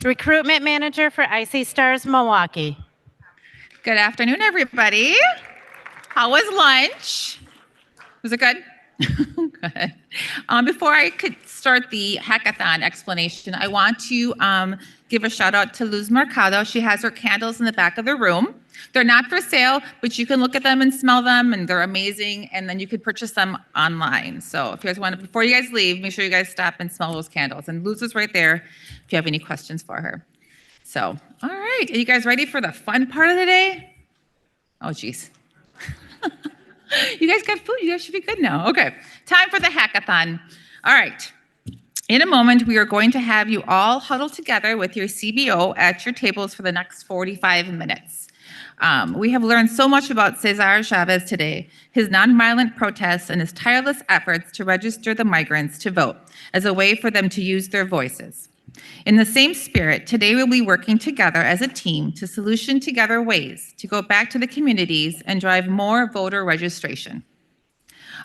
Recruitment Manager for icstars Milwaukee. Good afternoon, everybody. How was lunch? Was it good? Good. Before I could start the hackathon explanation, I want to give a shout out to Luz Mercado. She has her candles in the back of the room. They're not for sale, but you can look at them and smell them, and they're amazing. And then you could purchase them online. So if you guys want to, before you guys leave, make sure you guys stop and smell those candles. And Luz is right there if you have any questions for her. So, all right, are you guys ready for the fun part of the day? Oh, geez. You guys got food, you guys should be good now. Okay, time for the hackathon. All right, in a moment, we are going to have you all huddle together with your CBO at your tables for the next 45 minutes. We have learned so much about Cesar Chavez today, his nonviolent protests and his tireless efforts to register the migrants to vote as a way for them to use their voices. In the same spirit, today we'll be working together as a team to solution together ways to go back to the communities and drive more voter registration.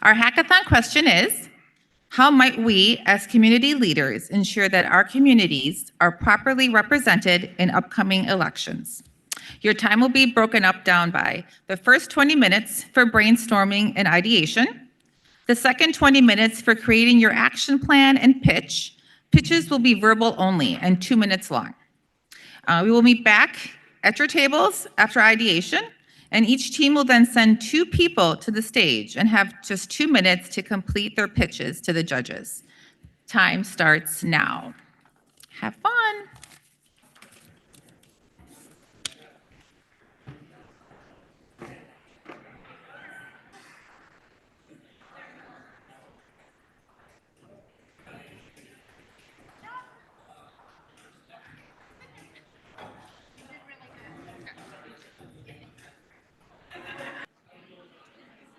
Our hackathon question is, how might we as community leaders ensure that our communities are properly represented in upcoming elections? Your time will be broken up down by the first 20 minutes for brainstorming and ideation, the second 20 minutes for creating your action plan and pitch. Pitches will be verbal only and 2 minutes long. We will meet back at your tables after ideation, and each team will then send 2 people to the stage and have just 2 minutes to complete their pitches to the judges. Time starts now. Have fun.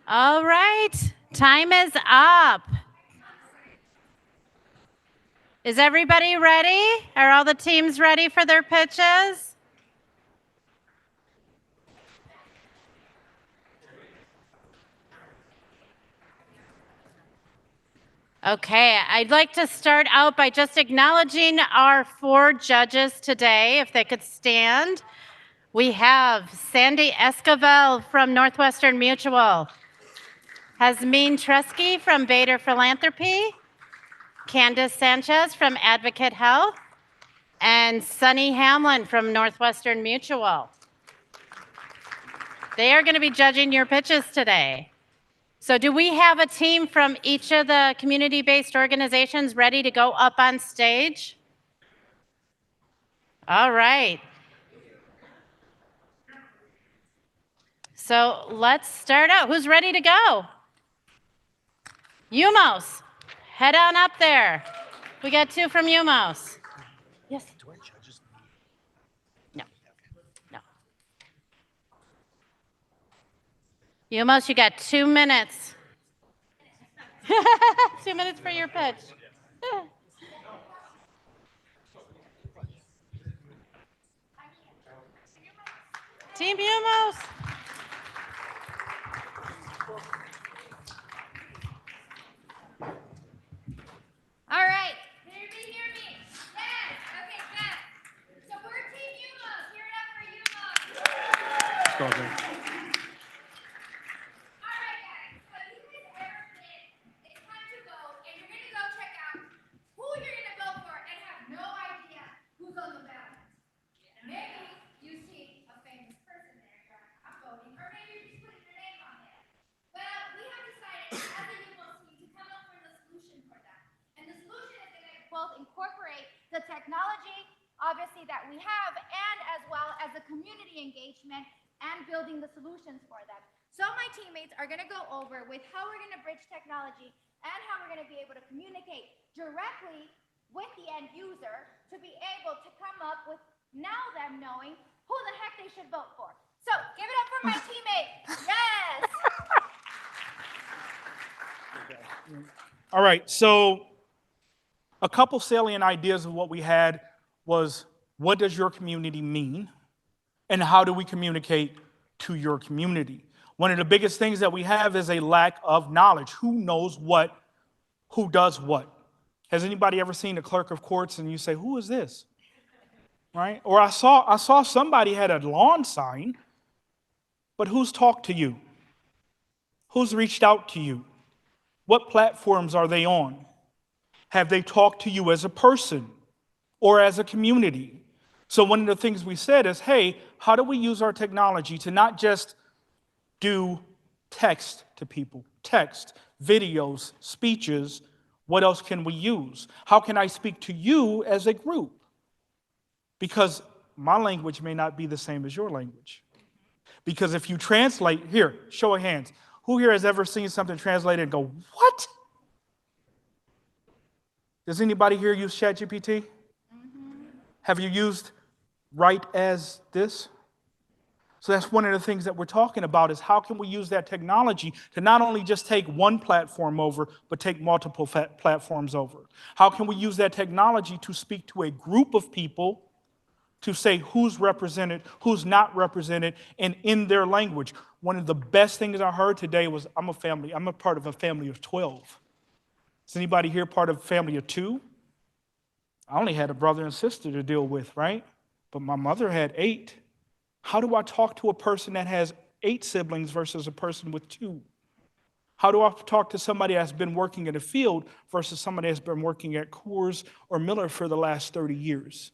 All right, time is up. Is everybody ready? Are all the teams ready for their pitches? Okay, I'd like to start out by just acknowledging our 4 judges today, if they could stand. We have Sandy Esquivel from Northwestern Mutual, Hasmeen Tresky from Bader Philanthropy, Candace Sanchez from Advocate Health, and Sunny Hamlin from Northwestern Mutual. They are going to be judging your pitches today. So do we have a team from each of the community-based organizations ready to go up on stage? All right. So let's start out. Who's ready to go? Umos, head on up there. We got 2 from Umos. Yes. No. No. Umos, you got 2 minutes. 2 minutes for your pitch. Team Umos. All right. Can everybody hear me? Yes. Okay, good. So we're Team Umos. Hear it up for Umos. Let's go, man. All right, guys. So you guys ever think it's time to vote and you're going to go check out who you're going to vote for and have no idea who's on the ballot? Maybe you see a famous person there and you're like, I'm voting, or maybe you're just putting your name on there. Well, we have decided as a Umos team to come up with a solution for that. And the solution is going to both incorporate the technology, obviously, that we have, and as well as the community engagement and building the solutions for them. So my teammates are going to go over with how we're going to bridge technology and how we're going to be able to communicate directly with the end user to be able to come up with now them knowing who the heck they should vote for. So give it up for my teammate. Yes. All right, so a couple salient ideas of what we had was, what does your community mean? And how do we communicate to your community? One of the biggest things that we have is a lack of knowledge. Who knows what, who does what? Has anybody ever seen the clerk of courts and you say, who is this? Right? Or I saw somebody had a lawn sign, but who's talked to you? Who's reached out to you? What platforms are they on? Have they talked to you as a person or as a community? So one of the things we said is, hey, how do we use our technology to not just do text to people, text, videos, speeches? What else can we use? How can I speak to you as a group? Because my language may not be the same as your language. Because if you translate, here, show of hands. Who here has ever seen something translated and go, what? Does anybody here use ChatGPT? Have you used write as this? So that's one of the things that we're talking about is how can we use that technology to not only just take one platform over, but take multiple platforms over? How can we use that technology to speak to a group of people to say who's represented, who's not represented, and in their language? One of the best things I heard today was I'm a part of a family of 12. Is anybody here part of a family of 2? I only had a brother and sister to deal with, right? But my mother had 8. How do I talk to a person that has 8 siblings versus a person with 2? How do I talk to somebody that's been working in a field versus somebody that's been working at Coors or Miller for the last 30 years?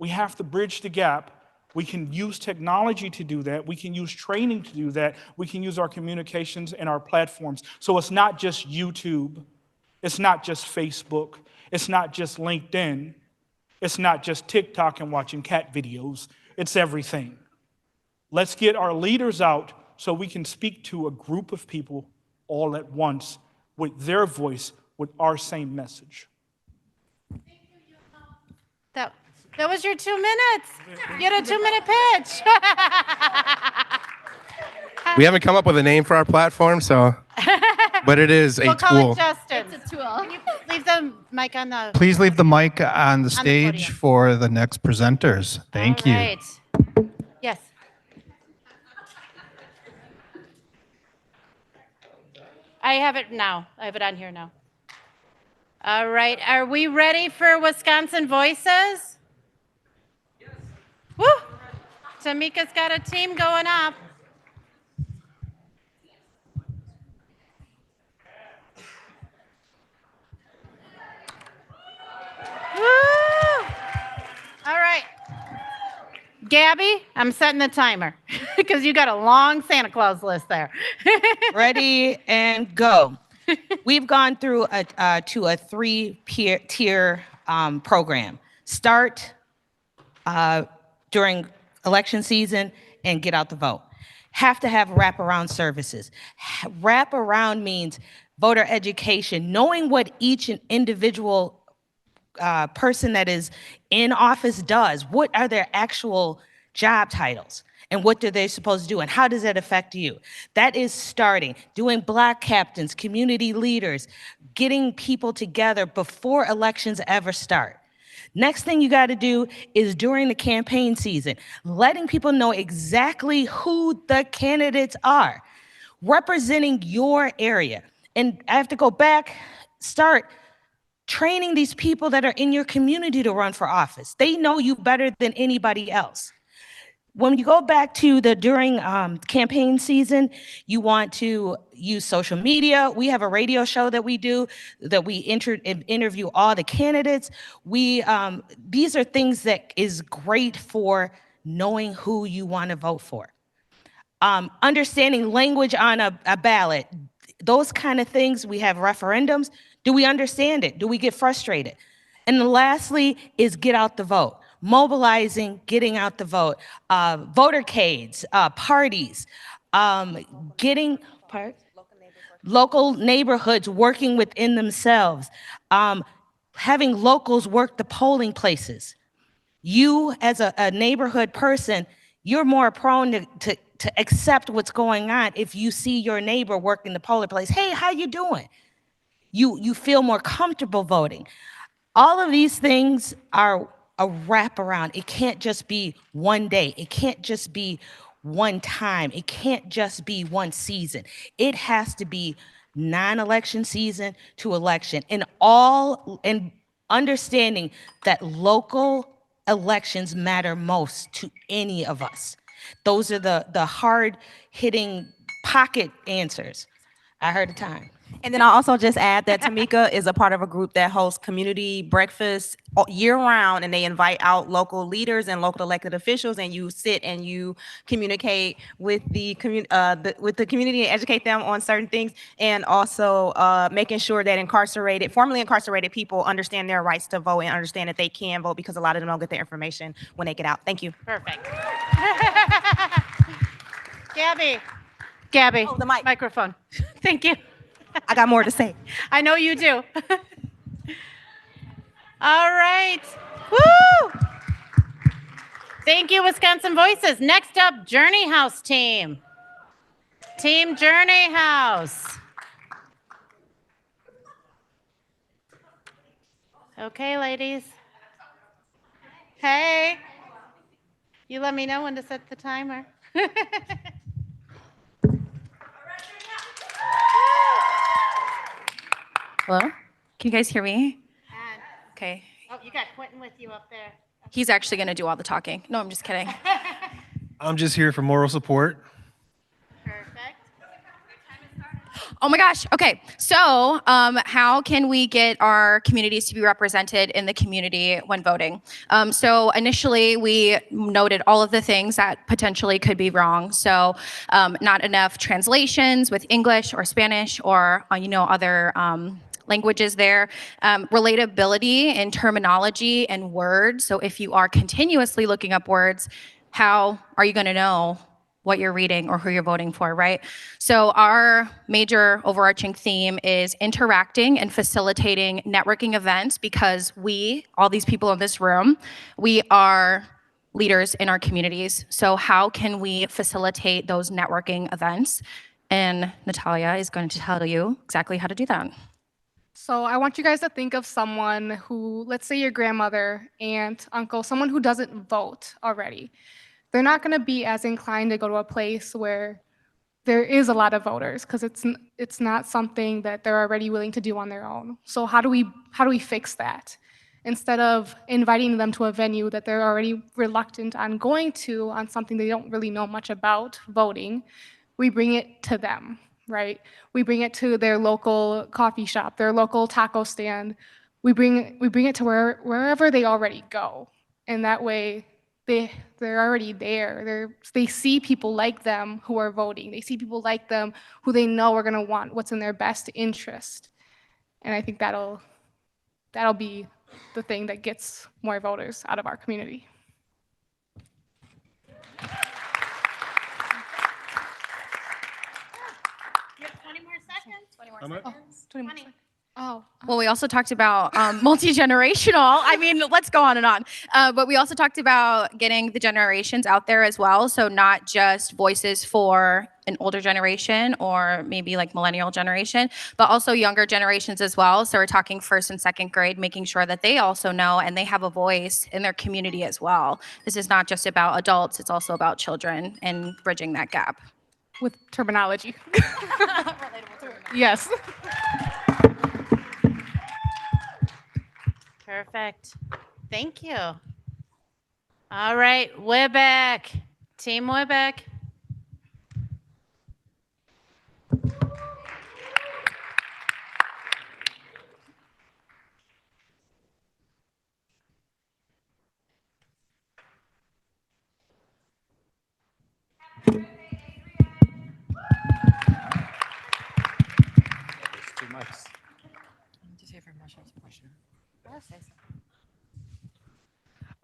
We have to bridge the gap. We can use technology to do that. We can use training to do that. We can use our communications and our platforms. So it's not just YouTube. It's not just Facebook. It's not just LinkedIn. It's not just TikTok and watching cat videos. It's everything. Let's get our leaders out so we can speak to a group of people all at once with their voice, with our same message. That was your 2 minutes. You had a 2-minute pitch. We haven't come up with a name for our platform, but it is a We'll call tool. it Justin. It's a tool. Can you leave the mic on the... Please leave the mic on the the stage podium. for the next presenters. Thank you. Right. Yes. I have it now. I have it on here now. All right. Are we ready for Wisconsin Voices? Yes. Woo! Tamika's got a team going up. Woo! All right. Gabby, I'm setting the timer because you got a long Santa Claus list there. Ready and go. We've gone through a 3-tier program. Start during election season and get out the vote. Have to have wraparound services. Wraparound means voter education, knowing what each individual person that is in office does. What are their actual job titles? And what are they supposed to do? And how does that affect you? That is starting. Doing block captains, community leaders, getting people together before elections ever start. Next thing you got to do is during the campaign season, letting people know exactly who the candidates are, representing your area. And I have to go back, start training these people that are in your community to run for office. They know you better than anybody else. When you go back to during campaign season, you want to use social media. We have a radio show that we do that we interview all the candidates. These are things that is great for knowing who you want to vote for. Understanding language on a ballot, those kind of things. We have referendums. Do we understand it? Do we get frustrated? And then lastly is get out the vote. Mobilizing, getting out the vote, votercades, parties, getting local neighborhoods working within themselves, having locals work the polling places. You as a neighborhood person, you're more prone to accept what's going on if you see your neighbor working the polling place. Hey, how you doing? You feel more comfortable voting. All of these things are a wraparound. It can't just be one day. It can't just be one time. It can't just be one season. It has to be non-election season to election, and understanding that local elections matter most to any of us. Those are the hard-hitting pocket answers. I heard the time. And then I'll also just add that Tamika is a part of a group that hosts community breakfasts year round, and they invite out local leaders and local elected officials, and you sit and you communicate with the community and educate them on certain things, and also making sure that formerly incarcerated people understand their rights to vote and understand that they can vote, because a lot of them don't get their information when they get out. Thank you. Perfect. Gabby, oh, the microphone. Thank you. I got more to say. I know you do. All right. Woo! Thank you, Wisconsin Voices. Next up, Journey House team. Team Journey House. Okay, ladies. Hey. You let me know when to set the timer. Hello? Can you guys hear me? Okay. Oh, you got Quentin with you up there. He's actually going to do all the talking. No, I'm just kidding. I'm just here for moral support. Oh my gosh. Okay. So, how can we get our communities to be represented in the community when voting? So initially, we noted all of the things that potentially could be wrong. So, not enough translations with English or Spanish or other languages there. Relatability in terminology and words. So if you are continuously looking up words, how are you going to know what you're reading or who you're voting for, right? So our major overarching theme is interacting and facilitating networking events because we, all these people in this room, we are leaders in our communities. So how can we facilitate those networking events? And Natalia is going to tell you exactly how to do that. So I want you guys to think of someone who, let's say your grandmother, aunt, uncle, someone who doesn't vote already. They're not going to be as inclined to go to a place where there is a lot of voters because it's not something that they're already willing to do on their own. So how do we fix that? Instead of inviting them to a venue that they're already reluctant on going to on something they don't really know much about voting, we bring it to them, right? We bring it to their local coffee shop, their local taco stand. We bring it to wherever they already go, and that way they're already there. They see people like them who are voting. They see people like them who they know are going to want what's in their best interest. And I think that'll be the thing that gets more voters out of our community. You have 20 more seconds. 20 more seconds. 20 more seconds. Oh. Well, we also talked about multi-generational. I mean, let's go on and on. But we also talked about getting the generations out there as well. So not just voices for an older generation or maybe like millennial generation, but also younger generations as well. So we're talking first and second grade, making sure that they also know and they have a voice in their community as well. This is not just about adults, it's also about children and bridging that gap. With terminology. Yes. Perfect. Thank you. All right, Webeck. Team Webeck.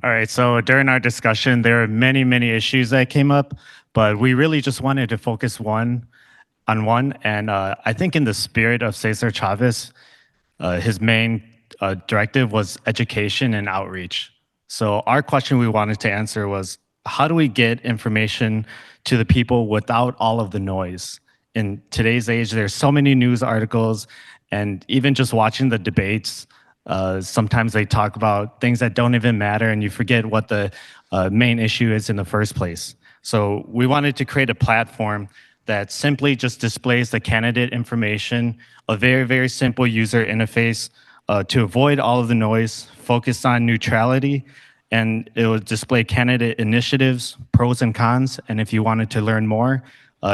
All right, so during our discussion, there are many, many issues that came up, but we really just wanted to focus on one. And I think in the spirit of Cesar Chavez, his main directive was education and outreach. So our question we wanted to answer was, how do we get information to the people without all of the noise? In today's age, there's so many news articles, and even just watching the debates, sometimes they talk about things that don't even matter and you forget what the main issue is in the first place. So we wanted to create a platform that simply just displays the candidate information, a very, very simple user interface to avoid all of the noise, focus on neutrality, and it will display candidate initiatives, pros and cons. And if you wanted to learn more,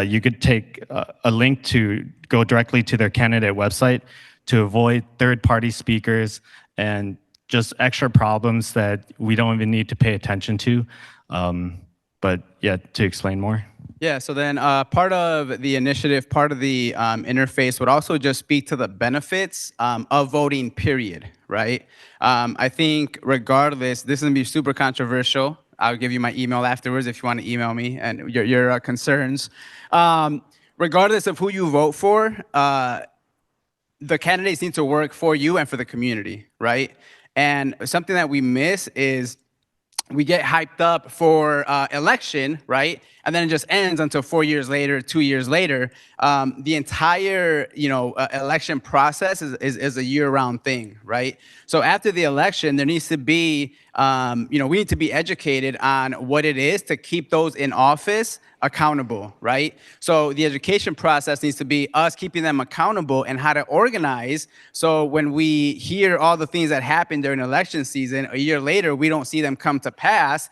you could take a link to go directly to their candidate website to avoid third-party speakers and just extra problems that we don't even need to pay attention to. But yeah, to explain more. Yeah, so then part of the initiative, part of the interface would also just speak to the benefits of voting, period, right? I think regardless, this is gonna be super controversial. I'll give you my email afterwards if you want to email me and your concerns. Regardless of who you vote for, the candidates need to work for you and for the community, right? And something that we miss is we get hyped up for election, right? And then it just ends until 4 years later, 2 years later. The entire, election process is a year-round thing, right? So after the election, there needs to be, we need to be educated on what it is to keep those in office accountable, right? So the education process needs to be us keeping them accountable and how to organize. So when we hear all the things that happen during election season, a year later, we don't see them come to pass.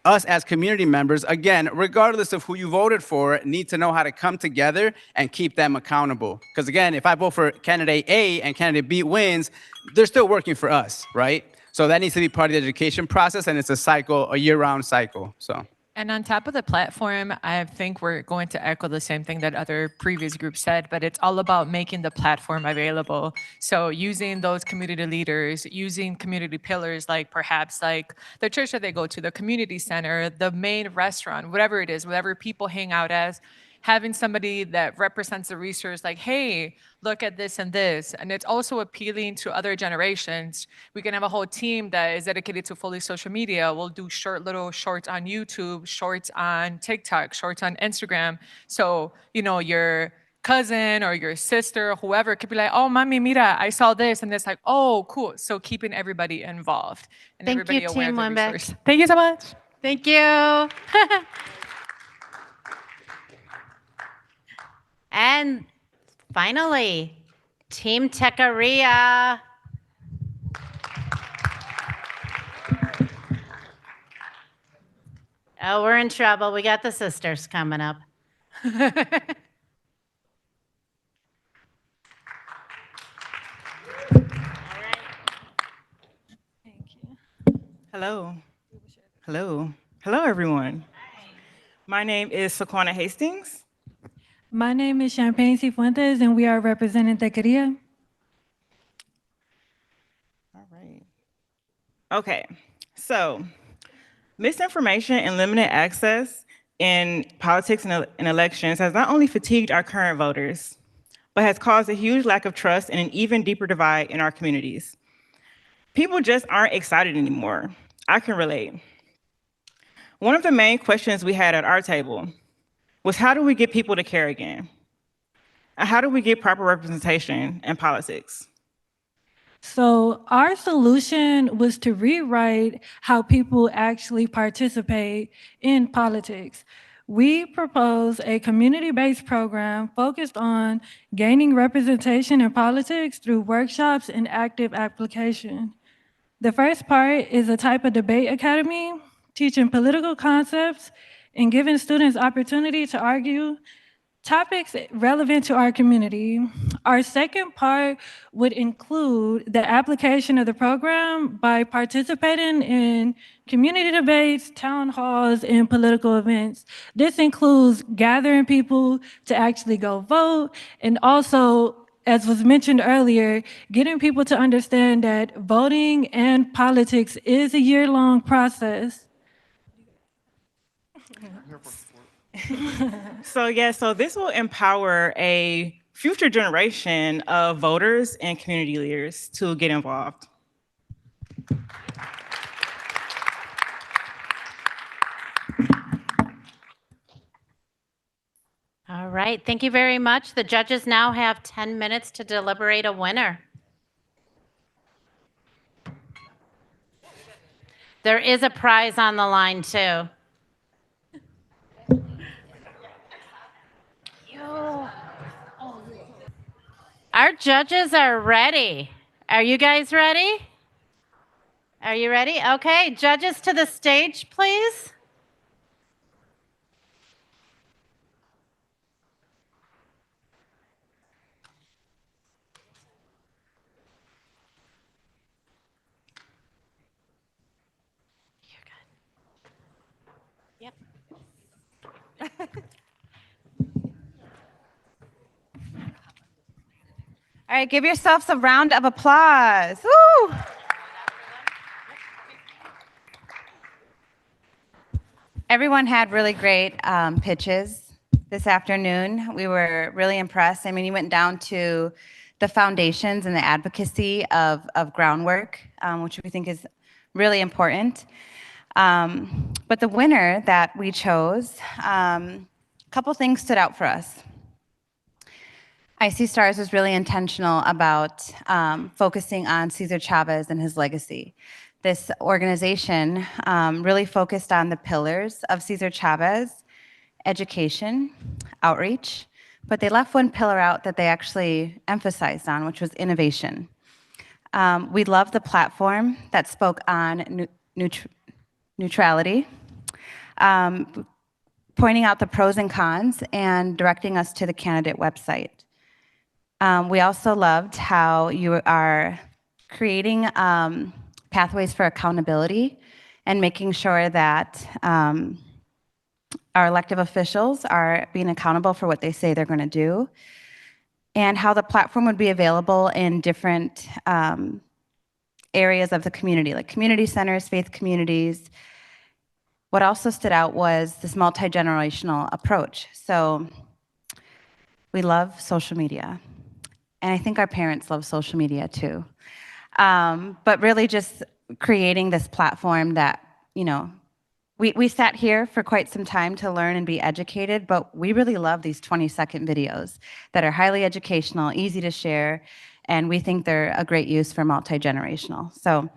Us as community members, again, regardless of who you voted for, need to know how to come together and keep them accountable. Because again, if I vote for candidate A and candidate B wins, they're still working for us, right? So that needs to be part of the education process, and it's a cycle, a year-round cycle, so. And on top of the platform, I think we're going to echo the same thing that other previous groups said, but it's all about making the platform available. So using those community leaders, using community pillars, like perhaps like the church that they go to, the community center, the main restaurant, whatever it is, whatever people hang out as, having somebody that represents the resource like, hey, look at this and this. And it's also appealing to other generations. We can have a whole team that is dedicated to fully social media. We'll do little shorts on YouTube, shorts on TikTok, shorts on Instagram. So, your cousin or your sister, whoever could be like, oh, mami, mira, I saw this. And it's like, oh, cool. So keeping everybody involved and Thank everybody you, aware Team of the Wimbeck. resource. Thank you so much. Thank you. And finally, Team Tecaria. Oh, we're in trouble. We got the sisters coming up. Hello. Hello. Hello, everyone. My name is Saquana Hastings. My name is Champagne Cifuentes, and we are representing Tequeria. All right. Okay, so misinformation and limited access in politics and elections has not only fatigued our current voters, but has caused a huge lack of trust and an even deeper divide in our communities. People just aren't excited anymore. I can relate. One of the main questions we had at our table was, how do we get people to care again? And how do we get proper representation in politics? So our solution was to rewrite how people actually participate in politics. We propose a community-based program focused on gaining representation in politics through workshops and active application. The first part is a type of debate academy, teaching political concepts and giving students opportunity to argue topics relevant to our community. Our second part would include the application of the program by participating in community debates, town halls, and political events. This includes gathering people to actually go vote, and also, as was mentioned earlier, getting people to understand that voting and politics is a year-long process. So this will empower a future generation of voters and community leaders to get involved. All right, thank you very much. The judges now have 10 minutes to deliberate a winner. There is a prize on the line too. Our judges are ready. Are you guys ready? Are you ready? Okay, judges to the stage, please. You're good. Yep. All right, give yourselves a round of applause. Woo! Everyone had really great pitches this afternoon. We were really impressed. I mean, you went down to the foundations and the advocacy of groundwork, which we think is really important. But the winner that we chose, a couple things stood out for us. icstars was really intentional about focusing on Cesar Chavez and his legacy. This organization really focused on the pillars of Cesar Chavez: education, outreach, but they left one pillar out that they actually emphasized on, which was innovation. We love the platform that spoke on neutrality, pointing out the pros and cons and directing us to the candidate website. We also loved how you are creating pathways for accountability and making sure that our elected officials are being accountable for what they say they're going to do, and how the platform would be available in different areas of the community, like community centers, faith communities. What also stood out was this multi-generational approach. So we love social media, and I think our parents love social media too. But really just creating this platform that, you know, we sat here for quite some time to learn and be educated, but we really love these 20-second videos that are highly educational, easy to share, and we think they're a great use for multi-generational. So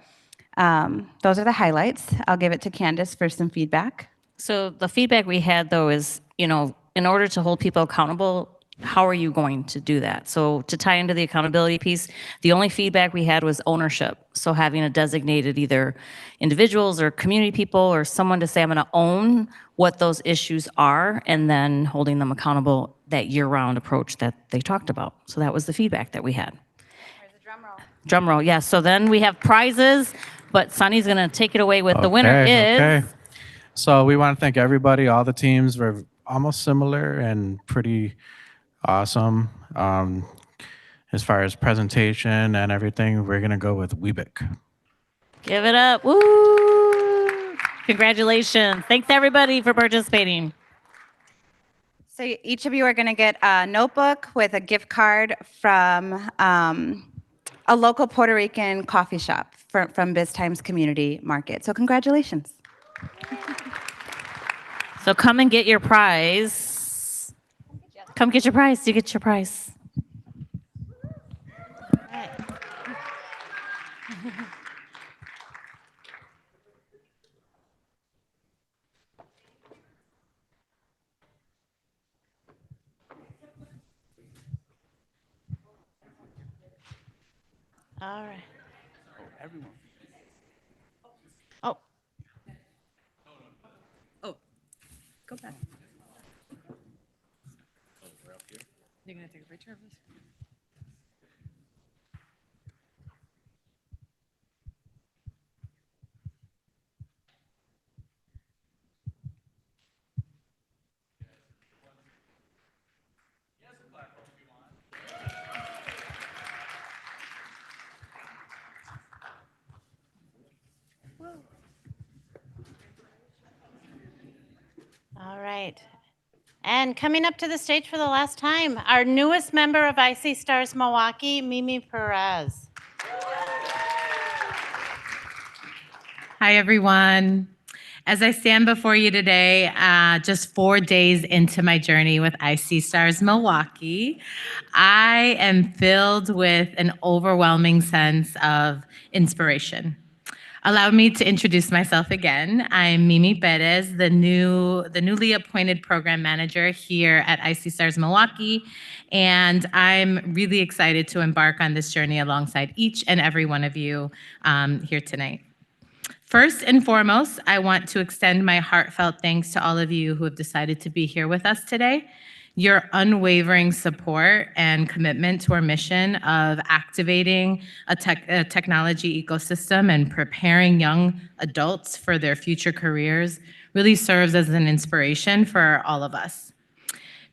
those are the highlights. I'll give it to Candace for some feedback. So the feedback we had, though, is, you know, in order to hold people accountable, how are you going to do that? So to tie into the accountability piece, the only feedback we had was ownership. So having a designated either individuals or community people or someone to say, I'm going to own what those issues are, and then holding them accountable, that year-round approach that they talked about. So that was the feedback that we had. There's a drum roll. Drum roll, yes. So then we have prizes, but Sunny's going to take it away with the winner is... Okay. So we want to thank everybody. All the teams were almost similar and pretty awesome. As far as presentation and everything, we're going to go with Weebic. Give it up. Woo! Congratulations. Thanks, everybody, for participating. So each of you are going to get a notebook with a gift card from a local Puerto Rican coffee shop from Biz Times Community Market. So congratulations. So come and get your prize. Come get your prize. You get your prize. All right. Oh. Oh, go back. You're going to take a picture of this? All right. And coming up to the stage for the last time, our newest member of icstars Milwaukee, Mimi Perez. Hi, everyone. As I stand before you today, just 4 days into my journey with icstars Milwaukee, I am filled with an overwhelming sense of inspiration. Allow me to introduce myself again. I'm Mimi Perez, the newly appointed program manager here at icstars Milwaukee, and I'm really excited to embark on this journey alongside each and every one of you here tonight. First and foremost, I want to extend my heartfelt thanks to all of you who have decided to be here with us today. Your unwavering support and commitment to our mission of activating a technology ecosystem and preparing young adults for their future careers really serves as an inspiration for all of us.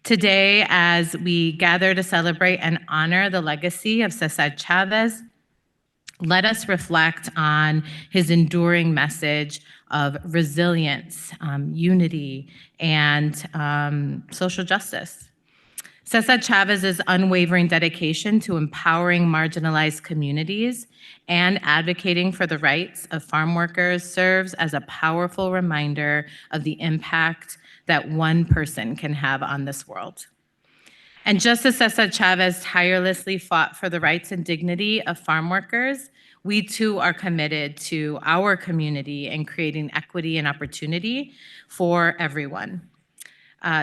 Today, as we gather to celebrate and honor the legacy of Cesar Chavez, let us reflect on his enduring message of resilience, unity, and social justice. Cesar Chavez's unwavering dedication to empowering marginalized communities and advocating for the rights of farm workers serves as a powerful reminder of the impact that one person can have on this world. And just as Cesar Chavez tirelessly fought for the rights and dignity of farm workers, we too are committed to our community and creating equity and opportunity for everyone.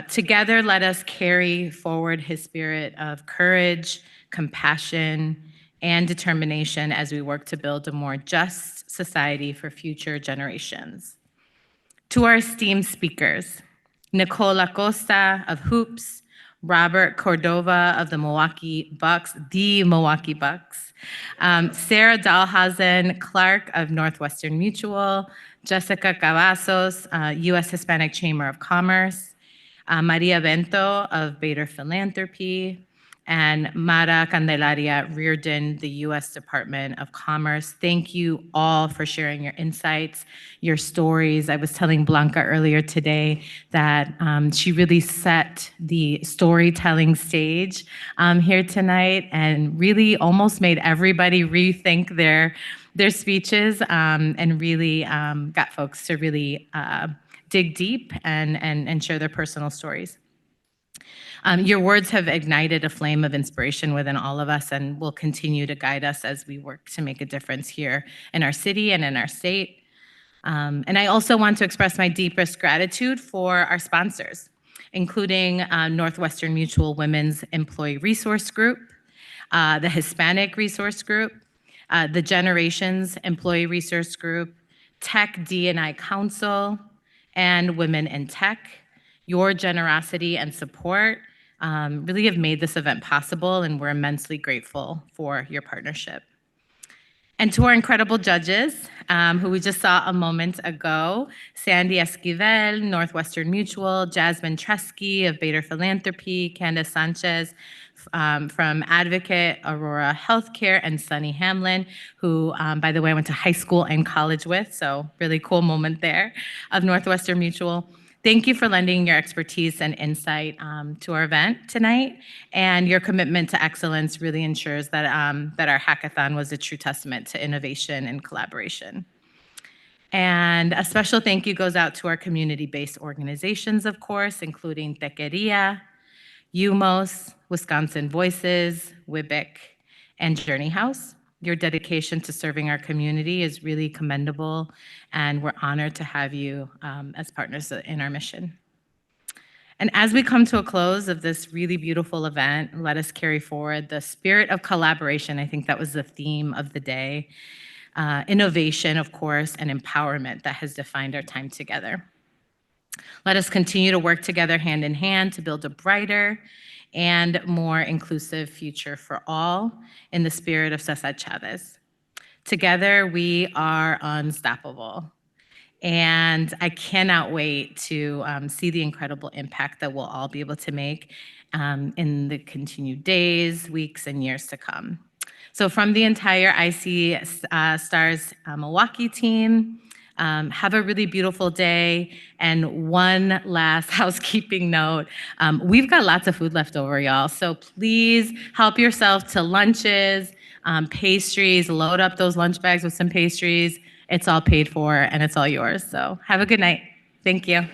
Together, let us carry forward his spirit of courage, compassion, and determination as we work to build a more just society for future generations. To our esteemed speakers, Nicole Acosta of Hoops, Robert Cordova of the Milwaukee Bucks, Sarah Dahlhausen Clark of Northwestern Mutual, Jessica Cavazos, U.S. Hispanic Chamber of Commerce, Maria Bento of Bader Philanthropy, and Mara Candelaria Reardon, the U.S. Department of Commerce. Thank you all for sharing your insights, your stories. I was telling Blanca earlier today that she really set the storytelling stage here tonight and really almost made everybody rethink their speeches and really got folks to really dig deep and share their personal stories. Your words have ignited a flame of inspiration within all of us and will continue to guide us as we work to make a difference here in our city and in our state. And I also want to express my deepest gratitude for our sponsors, including Northwestern Mutual Women's Employee Resource Group, the Hispanic Resource Group, the Generations Employee Resource Group, Tech D&I Council, and Women in Tech. Your generosity and support really have made this event possible, and we're immensely grateful for your partnership. And to our incredible judges, who we just saw a moment ago, Sandy Esquivel, Northwestern Mutual, Jasmine Tresky of Bader Philanthropy, Candace Sanchez from Advocate Aurora Healthcare, and Sunny Hamlin, who, by the way, I went to high school and college with, so really cool moment there, of Northwestern Mutual. Thank you for lending your expertise and insight to our event tonight, and your commitment to excellence really ensures that, that our hackathon was a true testament to innovation and collaboration. And a special thank you goes out to our community-based organizations, of course, including Tequeria, UMOS, Wisconsin Voices, WIBIC, and Journey House. Your dedication to serving our community is really commendable, and we're honored to have you as partners in our mission. And as we come to a close of this really beautiful event, let us carry forward the spirit of collaboration. I think that was the theme of the day. Innovation, of course, and empowerment that has defined our time together. Let us continue to work together hand in hand to build a brighter and more inclusive future for all in the spirit of Cesar Chavez. Together, we are unstoppable. And I cannot wait to see the incredible impact that we'll all be able to make in the continued days, weeks, and years to come. So from the entire icstars Milwaukee team, have a really beautiful day. And one last housekeeping note, we've got lots of food left over, y'all. So please help yourself to lunches, pastries, load up those lunch bags with some pastries. It's all paid for and it's all yours. So have a good night. Thank you.